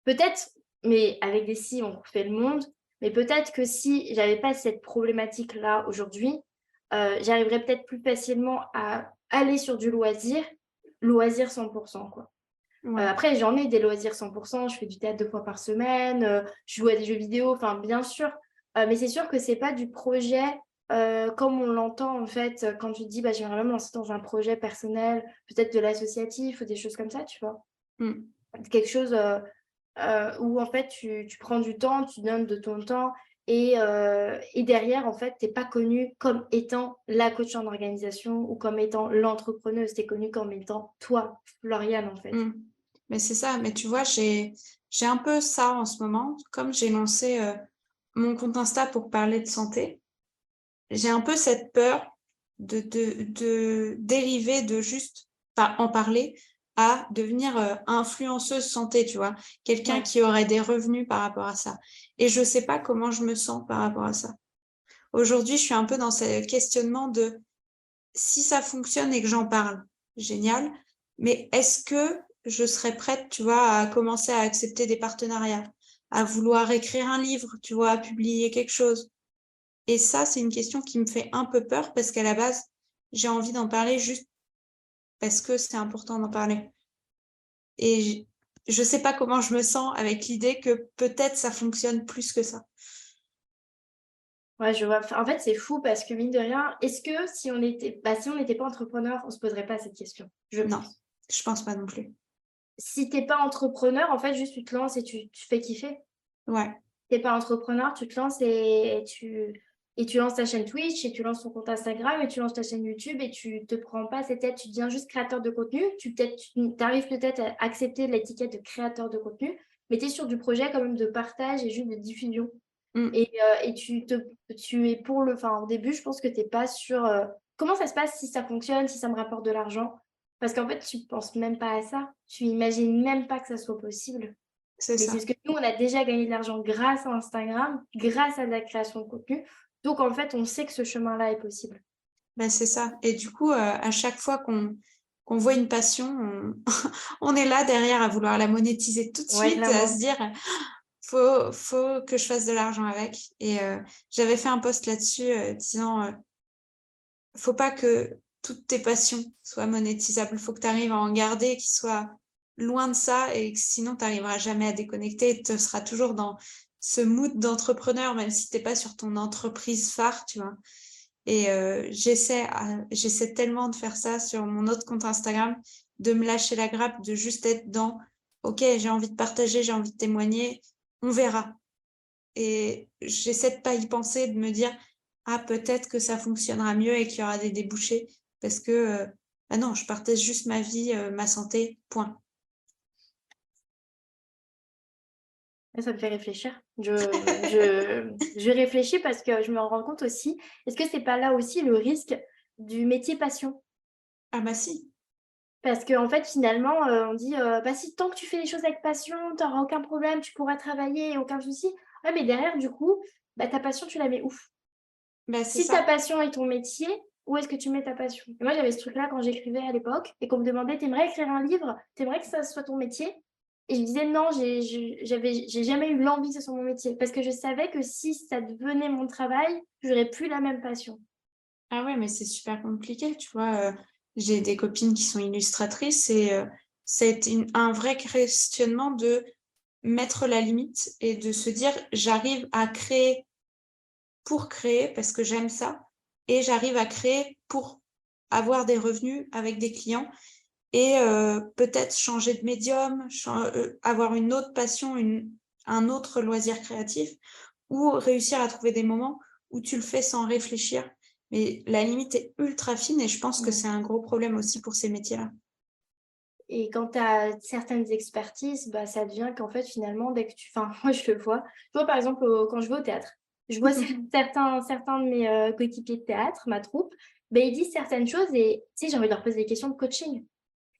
Peut-être, mais avec des si on refait le monde, mais peut-être que si j'avais pas cette problématique-là aujourd'hui, j'arriverais peut-être plus facilement à aller sur du loisir 100 quoi. Ouais. Après j'en ai des loisirs 100 je fais du théâtre 2 fois par semaine, je joue à des jeux vidéo, enfin bien sûr, mais c'est sûr que c'est pas du projet, comme on l'entend en fait, quand tu te dis: «Bah, j'aimerais bien me lancer dans un projet personnel, peut-être de l'associatif ou des choses comme ça», tu vois? Mmh. Quelque chose, où en fait tu prends du temps, tu donnes de ton temps et derrière en fait, tu es pas connue comme étant la coach en organisation ou comme étant l'entrepreneuse. Tu es connue comme étant toi, Floriane, en fait. Mmh. Mais c'est ça, mais tu vois, j'ai un peu ça en ce moment. Comme j'ai lancé, mon compte Insta pour parler de santé, j'ai un peu cette peur de dériver de juste en parler à devenir, influenceuse santé, tu vois? Quelqu'un Ouais. qui aurait des revenus par rapport à ça et je sais pas comment je me sens par rapport à ça. Aujourd'hui, je suis un peu dans ce questionnement de si ça fonctionne et que j'en parle, génial, mais est-ce que je serais prête, tu vois, à commencer à accepter des partenariats, à vouloir écrire un livre, tu vois, à publier quelque chose? Et ça, c'est une question qui me fait un peu peur parce qu'à la base, j'ai envie d'en parler juste parce que c'est important d'en parler. Et je sais pas comment je me sens avec l'idée que peut-être ça fonctionne plus que ça. Ouais, je vois. Enfin, en fait, c'est fou parce que mine de rien, est-ce que si on n'était pas entrepreneur, on se poserait pas cette question? Je Non, pense. je pense pas non plus. Si tu es pas entrepreneur, en fait, juste tu te lances et tu fais kiffer. Ouais, Tu es pas entrepreneur, tu te lances et tu lances ta chaîne Twitch et tu lances ton compte Instagram et tu lances ta chaîne YouTube et tu te prends pas cette tête, tu deviens juste créateur de contenu. Tu arrives peut-être à accepter l'étiquette de créateur de contenu, mais tu es sur du projet quand même de partage et juste de diffusion. mmh, Et tu es pour le enfin, au début, je pense que tu es pas sur, comment ça se passe si ça fonctionne, si ça me rapporte de l'argent? Parce qu'en fait, tu penses même pas à ça. Tu imagines même pas que ça soit possible. c'est Mais c'est ça. ce que nous, on a déjà gagné de l'argent grâce à Instagram, grâce à de la création de contenu. Donc en fait, on sait que ce chemin-là est possible. Ben c'est ça et du coup, à chaque fois qu'on voit une passion, on on est là derrière à vouloir la monétiser tout de Ouais, suite, à se clairement. dire: «Faut que je fasse de l'argent avec» et j'avais fait un post là-dessus, disant, «Faut pas que toutes tes passions soient monétisables. Faut que tu arrives à en garder, qui soient loin de ça et que sinon tu arriveras jamais à déconnecter. Tu seras toujours dans ce mood d'entrepreneur, même si tu es pas sur ton entreprise phare», tu vois? Et j'essaie tellement de faire ça sur mon autre compte Instagram, de me lâcher la grappe, de juste être dans: «OK, j'ai envie de partager, j'ai envie de témoigner, on verra» et j'essaie de pas y penser, de me dire: «Ah peut-être que ça fonctionnera mieux et qu'il y aura des débouchés» parce que, bah non, je partage juste ma vie, ma santé, point. Ouais, ça me fait réfléchir. Je réfléchis parce que je me rends compte aussi, est-ce que c'est pas là aussi le risque du métier passion? Ah bah si, Parce qu'en fait, finalement, on dit, «Bah, si tant que tu fais les choses avec passion, tu auras aucun problème, tu pourras travailler, aucun souci». Ouais, mais derrière, du coup, bah, ta passion, tu la mets où? bah c'est Si ta ça. passion est ton métier, où est-ce que tu mets ta passion? Et moi, j'avais ce truc-là quand j'écrivais à l'époque et qu'on me demandait: «Tu aimerais écrire un livre? Tu aimerais que ça soit ton métier?» Et je disais: «Non, j'ai jamais eu l'envie que ce soit mon métier». Parce que je savais que si ça devenait mon travail, j'aurais plus la même passion. Ah ouais, mais c'est super compliqué, tu vois? J'ai des copines qui sont illustratrices et c'est une un vrai questionnement de mettre la limite et de se dire: «J'arrive à créer pour créer parce que j'aime ça et j'arrive à créer pour avoir des revenus avec des clients et peut-être changer de médium, avoir une autre passion, un autre loisir créatif ou réussir à trouver des moments où tu le fais sans réfléchir». Mais la limite est ultra fine et je pense que Mmh. c'est un gros problème aussi pour ces métiers-là. Et quand tu as certaines expertises, bah, ça devient qu'en fait, finalement, dès que tu enfin, moi, je le vois. Tu vois, par exemple, quand je vais au théâtre, je vois certains de mes, coéquipiers de théâtre, ma troupe, ben ils disent certaines choses et tu sais, j'ai envie de leur poser des questions de coaching.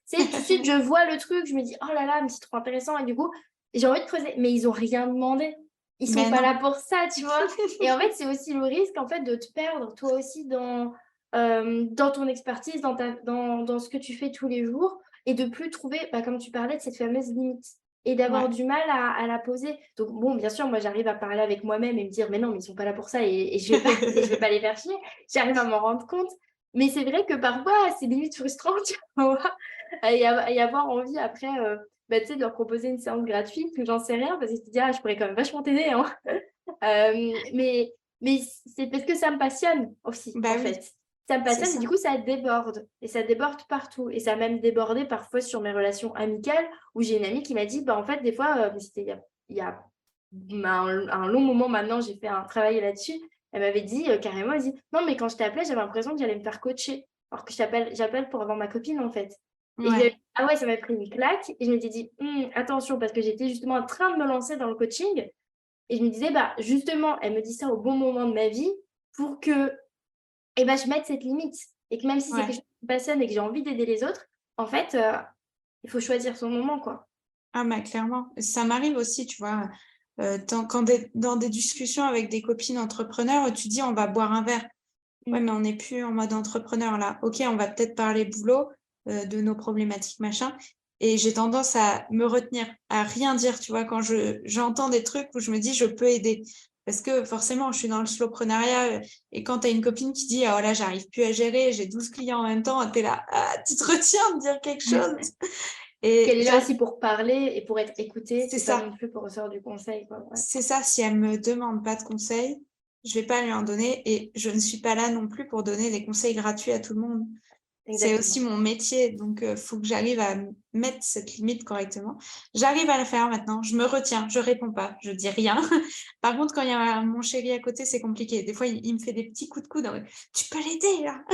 Tu sais, tout de suite, je vois le truc, je me dis: «Oh là là, mais c'est trop intéressant» et du coup, j'ai envie de creuser, mais ils ont rien demandé. Ils sont Mais pas non. là pour ça, tu vois? Et en fait, c'est aussi le risque, en fait, de te perdre toi aussi dans ton expertise, dans ce que tu fais tous les jours et de plus trouver, bah, comme tu parlais de cette fameuse limite et d'avoir Ouais. du mal à la poser. Donc bon, bien sûr, moi, j'arrive à parler avec moi-même et me dire: «Mais non, mais ils sont pas là pour ça et je vais pas les faire chier». J'arrive à m'en rendre compte, mais c'est vrai que parfois, c'est limite frustrant, tu vois? Et avoir envie après, bah, tu sais, de leur proposer une séance gratuite ou j'en sais rien parce que tu te dis: «Ah, je pourrais quand même vachement t'aider, hein». Mais Mais c'est parce que ça me passionne aussi, en Bah oui, fait. Ça me c'est passionne et ça. du coup, ça déborde et ça déborde partout et ça a même débordé parfois sur mes relations amicales où j'ai une amie qui m'a dit: «Bah, en fait, des fois», mais c'était il y a un long moment maintenant, j'ai fait un travail là-dessus. Elle m'avait dit, carrément, elle dit: «Non, mais quand je t'appelais, j'avais l'impression que j'allais me faire coacher, alors que j'appelle pour avoir ma copine, en fait». Et je lui ai Ouais. ah ouais, ça m'a pris une claque et je m'étais dit: attention» parce que j'étais justement en train de me lancer dans le coaching et je me disais: «Bah, justement, elle me dit ça au bon moment de ma vie pour que, eh bah, je mette cette limite et que même si c'est quelque Ouais. chose qui me passionne et que j'ai envie d'aider les autres, en fait, il faut choisir son moment, quoi». Ah bah, clairement. Ça m'arrive aussi, tu vois, quand des dans des discussions avec des copines entrepreneurs, tu dis: «On va boire un verre». Ouais, Mmh. mais on n'est plus en mode entrepreneur là. OK, on va peut-être parler boulot, de nos problématiques, machin et j'ai tendance à me retenir, à rien dire, tu vois? Quand j'entends des trucs où je me dis: «Je peux aider». Parce que forcément, je suis dans le slowpreneuriat, et quand tu as une copine qui dit: «Oh là, j'arrive plus à gérer, j'ai 12 clients en même temps», tu es là: «Ah!» tu te retiens de dire quelque chose et Qu'elle est là aussi pour parler et pour être écoutée, c'est c'est pas non ça. plus pour recevoir du conseil, quoi, ouais. C'est ça, si elle me demande pas de conseils, je vais pas lui en donner et je ne suis pas là non plus pour donner des conseils gratuits à tout le monde. C'est aussi Exactement. mon métier, donc faut que j'arrive à mettre cette limite correctement. J'arrive à le faire maintenant, je me retiens, je réponds pas, je dis rien. Par contre, quand il y a mon chéri à côté, c'est compliqué. Des fois, il me fait des petits coups de coude en mode: «Tu peux l'aider là?»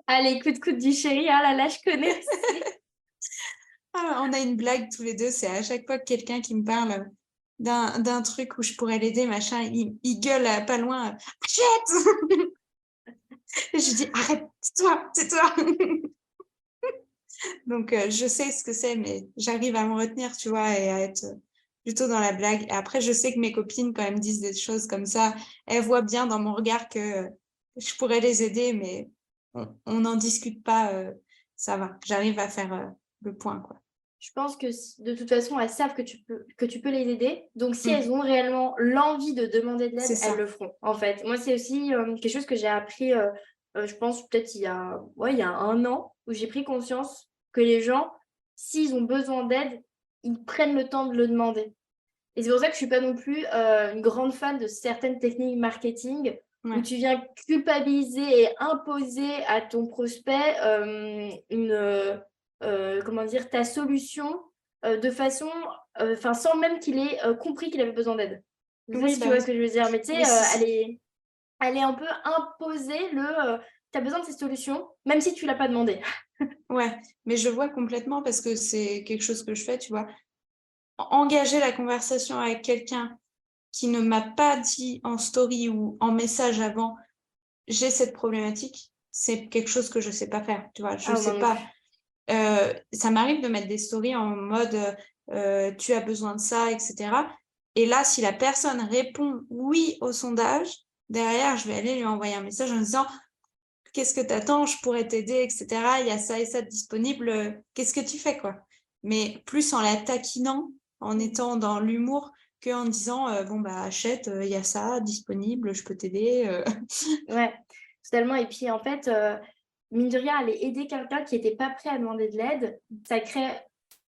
Ah, les coups de coude du chéri, ah là là, je connais aussi. Ah, on a une blague tous les 2, c'est à chaque fois que quelqu'un qui me parle, d'un truc où je pourrais l'aider, machin, il gueule, pas loin, «Achète!» Et je lui dis: «Arrête, tais-toi, tais-toi!» Donc je sais ce que c'est, mais j'arrive à me retenir, tu vois? Et à être, plutôt dans la blague. Et après, je sais que mes copines, quand elles me disent des choses comme ça, elles voient bien dans mon regard que, je pourrais les aider, mais on n'en discute pas, ça va. J'arrive à faire, le point, quoi. Je pense que de toute façon, elles savent que tu peux les aider. Donc si Mmh, elles ont réellement l'envie de demander de c'est l'aide, elles ça. le feront, en fait. Moi, c'est aussi, quelque chose que j'ai appris, je pense peut-être il y a 1 an, où j'ai pris conscience que les gens, s'ils ont besoin d'aide, ils prennent le temps de le demander. Et c'est pour ça que je suis pas non plus, une grande fan de certaines techniques marketing où Ouais. tu viens culpabiliser et imposer à ton prospect, comment dire? Ta solution, de façon, enfin sans même qu'il ait, compris qu'il avait besoin d'aide. Je sais pas Oui, si tu bah, vois oui. ce que je veux dire? Mais tu sais, Oui, si, elle si. est elle est un peu imposer tu as besoin de cette solution, même si tu l'as pas demandé. Ouais, mais je vois complètement parce que c'est quelque chose que je fais, tu vois? Engager la conversation avec quelqu'un qui ne m'a pas dit en story ou en message avant: «J'ai cette problématique», c'est quelque chose que je sais pas faire, tu vois? Je Ah, moi sais non pas, plus. ça m'arrive de mettre des stories en mode, «Tu as besoin de ça» et cetera et là, si la personne répond «oui» au sondage, derrière, je vais aller lui envoyer un message en disant: «Qu'est-ce que tu attends? Je pourrais t'aider et cetera. Il y a ça et ça de disponible, qu'est-ce que tu fais?» quoi. Mais plus en la taquinant, en Mmh. étant dans l'humour qu'en disant, «Bon, bah, achète, il y a ça disponible, je peux t'aider», Ouais, totalement et puis en fait, mine de rien, aller aider quelqu'un qui était pas prêt à demander de l'aide, ça crée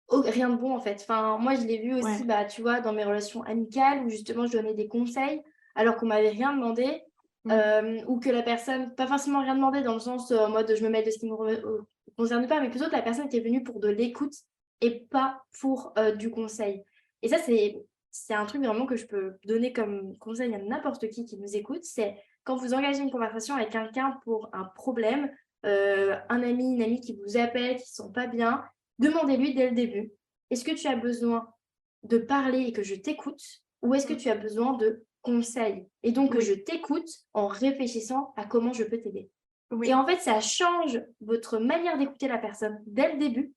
rien de bon, en fait. Enfin, moi, je l'ai vu aussi, Ouais. bah, tu vois, dans mes relations amicales où justement je donnais des conseils alors qu'on m'avait rien demandé, Mmh. ou que la personne pas forcément rien demandé dans le sens, en mode je me mêle de ce qui me concerne pas, mais plutôt que la personne était venue pour de l'écoute et pas pour, du conseil et ça, c'est un truc vraiment que je peux donner comme conseil à n'importe qui nous écoute, c'est quand vous engagez une conversation avec quelqu'un pour un problème, un ami, une amie qui vous appelle, qui ne se sent pas bien, demandez-lui dès le début: «Est-ce que tu as besoin de parler et que je t'écoute ou est-ce que Mmh. tu as besoin de conseils? Et donc que je Oui, t'écoute en réfléchissant à comment je peux t'aider». Et oui, en fait, ça change votre manière d'écouter la personne dès le début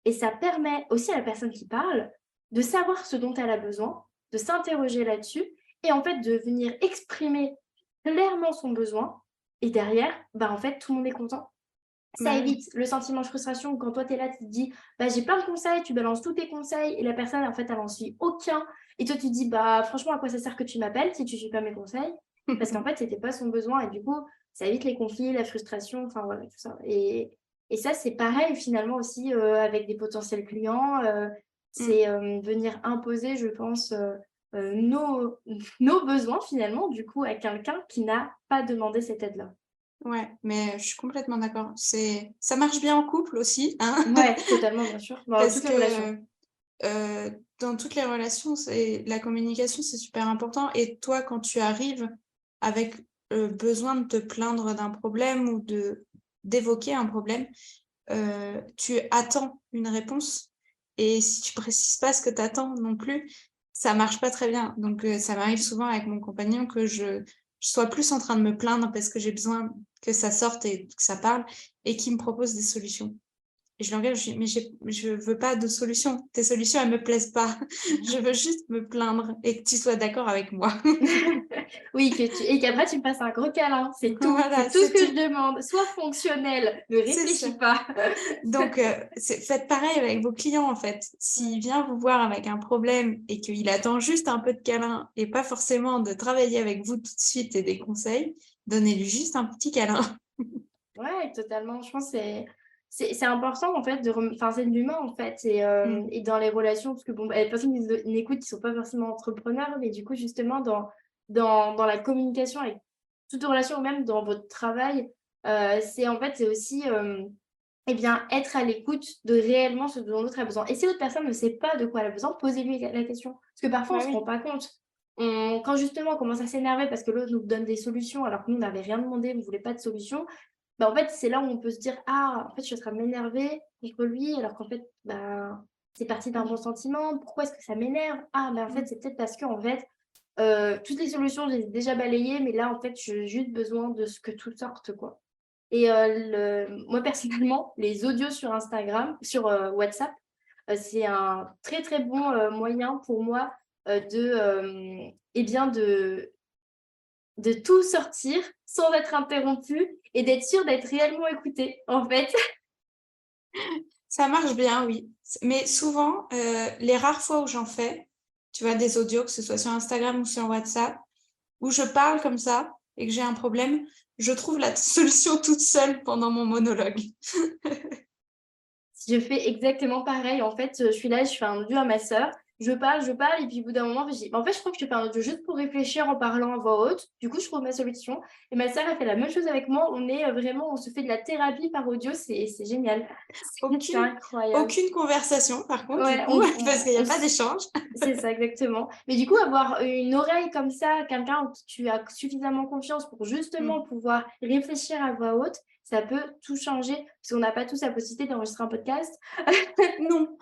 et ça permet aussi à la personne qui parle de savoir ce dont elle a besoin, de s'interroger là-dessus et en fait de venir exprimer clairement son besoin et derrière, bah, en fait, tout le monde est content. Ça bah, oui. évite le sentiment de frustration où quand toi tu es là, tu te dis: «Bah, j'ai plein de conseils», tu balances tous tes conseils et la personne en fait, elle en suit aucun et toi tu te dis: «Bah, franchement à quoi ça sert que tu m'appelles si tu suis pas mes conseils?» parce qu'en fait, c'était pas son besoin et du coup, ça évite les conflits, la frustration, enfin voilà, tout ça et ça, c'est pareil finalement aussi, avec des potentiels clients, Mmh. c'est, venir imposer je pense, nos nos besoins finalement, du coup, à quelqu'un qui n'a pas demandé cette aide-là. Ouais, mais je suis complètement d'accord. Ça marche bien en couple aussi, hein, Ouais, totalement, bien sûr. Dans parce toutes les relations. que, dans toutes les relations, c'est la communication, c'est super important et toi, quand tu arrives avec, besoin de te plaindre d'un problème ou d'évoquer un problème, tu attends une réponse et si tu précises pas ce que tu attends non plus, ça marche pas très bien. Donc ça m'arrive souvent avec mon compagnon que je sois plus en train de me plaindre parce que j'ai besoin que ça sorte et que ça parle et qu'il me propose des solutions. Et je l'engage, je dis: «Mais je veux pas de solution. Tes solutions, elles me plaisent pas. Je veux juste me plaindre et que tu sois d'accord avec moi». Oui, et qu'après tu me fasses un gros câlin, Voilà, c'est tout ce c'est que je tout. demande. Sois fonctionnel, ne C'est ça. réfléchis pas. Donc, faites pareil avec vos clients, en fait. S'il Ouais. vient vous voir avec un problème et qu'il attend juste un peu de câlin et pas forcément de travailler avec vous tout de suite et des conseils, donnez-lui juste un petit câlin. Ouais, totalement. Je pense que c'est important en fait de enfin, c'est de l'humain en fait Mmh. et dans les relations parce que bon, bah, les personnes qui nous écoutent qui sont pas forcément entrepreneurs, mais du coup justement dans la communication avec toute relation ou même dans votre travail, c'est en fait, c'est aussi, eh bien, être à l'écoute de réellement ce dont l'autre a besoin et si l'autre personne ne sait pas de quoi elle a besoin, posez-lui la question. Parce que parfois on Bah se rend oui. pas compte. Quand justement on commence à s'énerver parce que l'autre nous donne des solutions alors que nous on n'avait rien demandé, on voulait pas de solution, bah, en fait, c'est là où on peut se dire: «Ah, en fait, je suis en train de m'énerver contre lui», alors qu'en fait, bah, c'est parti d'un Mmh. bon sentiment. Pourquoi est-ce que ça m'énerve? Ah, bah, en fait, Mmh. c'est peut-être parce qu'en fait, toutes les solutions, je les ai déjà balayées, mais là, en fait, j'ai juste besoin de ce que tout sorte, quoi. Et moi, personnellement, les audios sur Instagram sur, WhatsApp, c'est un très, très bon, moyen pour moi, et bien, de tout sortir sans être interrompu et d'être sûr d'être réellement écouté, en fait. Ça marche bien, oui. Mais souvent, les rares fois où j'en fais, tu vois, des audios, que ce soit sur Instagram ou sur WhatsApp, où je parle comme ça et que j'ai un problème, je trouve la solution toute seule pendant mon monologue. Je fais exactement pareil. En fait, je suis là, je fais un audio à ma sœur, je parle et puis au bout d'un moment, je dis: «Bah, en fait, je crois que je te fais un audio juste pour réfléchir en parlant à voix haute». Du coup, je trouve ma solution et ma sœur, elle fait la même chose avec moi. On est, vraiment on se fait de la thérapie par audio, c'est génial. C'est Aucune incroyable. aucune conversation par contre du Ouais, coup, parce qu'il y on a pas s d'échange. c'est ça, exactement. Mais du coup, avoir une oreille comme ça, quelqu'un en qui tu as suffisamment confiance pour justement Mmh. pouvoir réfléchir à voix haute, ça peut tout changer. Parce qu'on n'a pas tous la possibilité d'enregistrer un podcast. Non.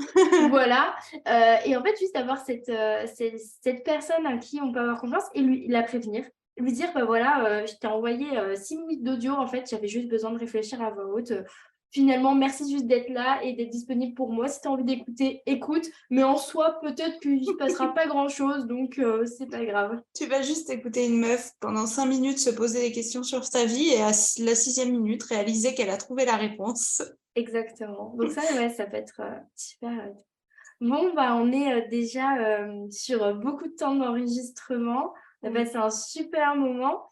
Voilà, et en fait, juste avoir cette personne à qui on peut avoir confiance et la prévenir. Lui dire: «Bah, voilà, je t'ai envoyé, 6 minutes d'audio, en fait, j'avais juste besoin de réfléchir à voix haute, finalement, merci juste d'être là et d'être disponible pour moi. Si tu as envie d'écouter, écoute, mais en soi, peut-être qu'il se passera pas grand-chose, donc c'est pas grave». Tu vas juste écouter une meuf pendant 5 minutes se poser des questions sur sa vie et à la 6e minute réaliser qu'elle a trouvé la réponse. Exactement. Donc ça, ouais, ça peut être, super, bon, bah, on est, déjà, sur, beaucoup de temps d'enregistrement. On a Mmh. passé un super moment.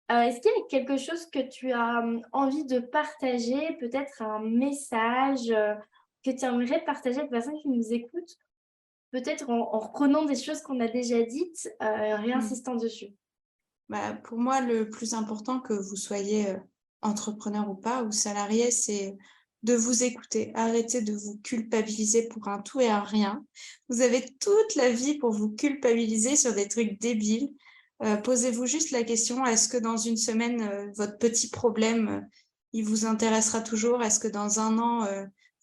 Est-ce qu'il y a quelque chose que tu as, envie de partager? Peut-être un message, que tu aimerais partager avec les personnes qui nous écoutent? Peut-être en reprenant des choses qu'on a déjà dites, Mmh. réinsistant dessus? Bah, pour moi, le plus important que vous soyez, entrepreneur ou pas, ou salarié, c'est de vous écouter. Arrêtez de vous culpabiliser pour un tout et un rien. Vous avez toute la vie pour vous culpabiliser sur des trucs débiles. Posez-vous juste la question: «Est-ce que dans une semaine, votre petit problème, il vous intéressera toujours? Est-ce que dans un an,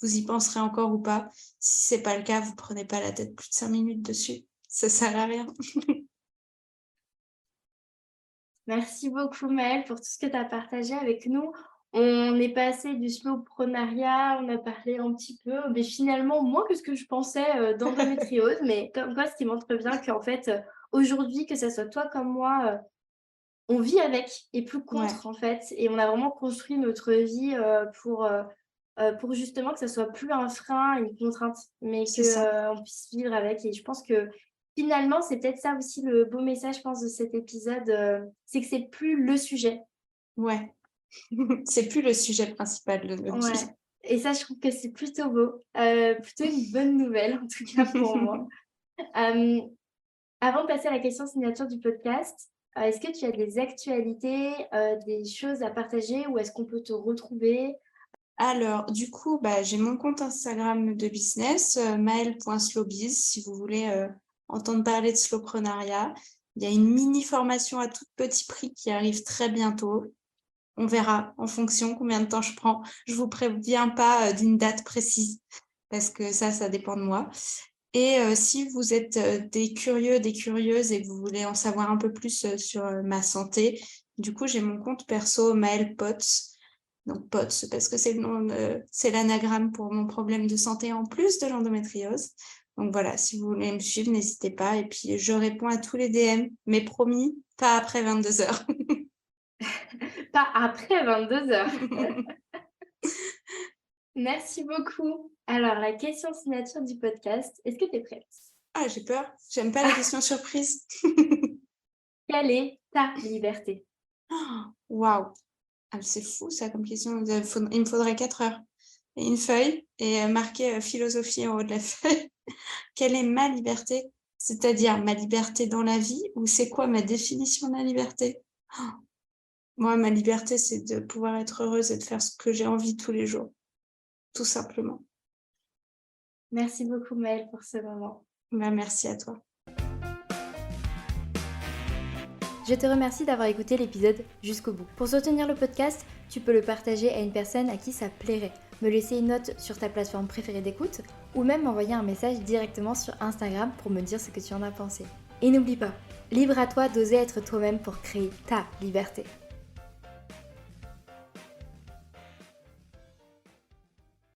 vous y penserez encore ou pas?» Si c'est pas le cas, vous prenez pas la tête plus de 5 minutes dessus. Ça sert à rien. Merci beaucoup Maëlle pour tout ce que tu as partagé avec nous. On est passé du slowpreneuriat, on a parlé un petit peu, mais finalement moins que ce que je pensais, d'endométriose, mais comme quoi, ce qui montre bien qu'en fait, aujourd'hui, que ça soit toi comme moi, on vit avec et plus Ouais, contre en fait et on a vraiment construit notre vie, pour justement que ça soit plus un frein, une contrainte, mais que, c'est ça. on puisse vivre avec et je pense que finalement, c'est peut-être ça aussi le beau message, je pense, de cet épisode, c'est que c'est plus le sujet. Ouais. C'est plus le sujet principal, le Ouais OK. et ça, je trouve que c'est plutôt beau, plutôt une bonne nouvelle en tout cas pour moi. Hem Avant de passer à la question signature du podcast, est-ce que tu as des actualités, des choses à partager? Où est-ce qu'on peut te retrouver? Alors, du coup, j'ai mon compte Instagram de business, maëlle.slowbiz, si vous voulez entendre parler de slowprenariat. Il y a une mini formation à tout petit prix qui arrive très bientôt. On verra en fonction combien de temps je prends. Je vous préviens pas d'une date précise parce que ça dépend de moi. Et si vous êtes des curieux, des curieuses et que vous voulez en savoir un peu plus sur ma santé, du coup, j'ai mon compte perso Maëlle Potts. Donc Potts parce que c'est le nom, c'est l'anagramme pour mon problème de santé en plus de l'endométriose. Donc voilà, si vous voulez me suivre, n'hésitez pas. Et puis je réponds à tous les DM, mais promis, pas après 22 heures. Pas après 22 heures. Merci beaucoup. Alors, la question signature du podcast, est-ce que tu es prête? Ah, j'ai peur. J'aime pas les questions surprises. Quelle est ta liberté? Waouh! Ah, c'est fou ça comme question. Il me faudrait 4 heures et une feuille et marquer philosophie en haut de la feuille. Quelle est ma liberté? C'est-à-dire ma liberté dans la vie ou c'est quoi ma définition de la liberté? Moi, ma liberté, c'est de pouvoir être heureuse et de faire ce que j'ai envie tous les jours, tout simplement. Merci beaucoup Maëlle pour ce moment. Merci à toi. Je te remercie d'avoir écouté l'épisode jusqu'au bout. Pour soutenir le podcast, tu peux le partager à une personne à qui ça plairait, me laisser une note sur ta plateforme préférée d'écoute ou même m'envoyer un message directement sur Instagram pour me dire ce que tu en as pensé. Et n'oublie pas, libre à toi d'oser être toi-même pour créer ta liberté.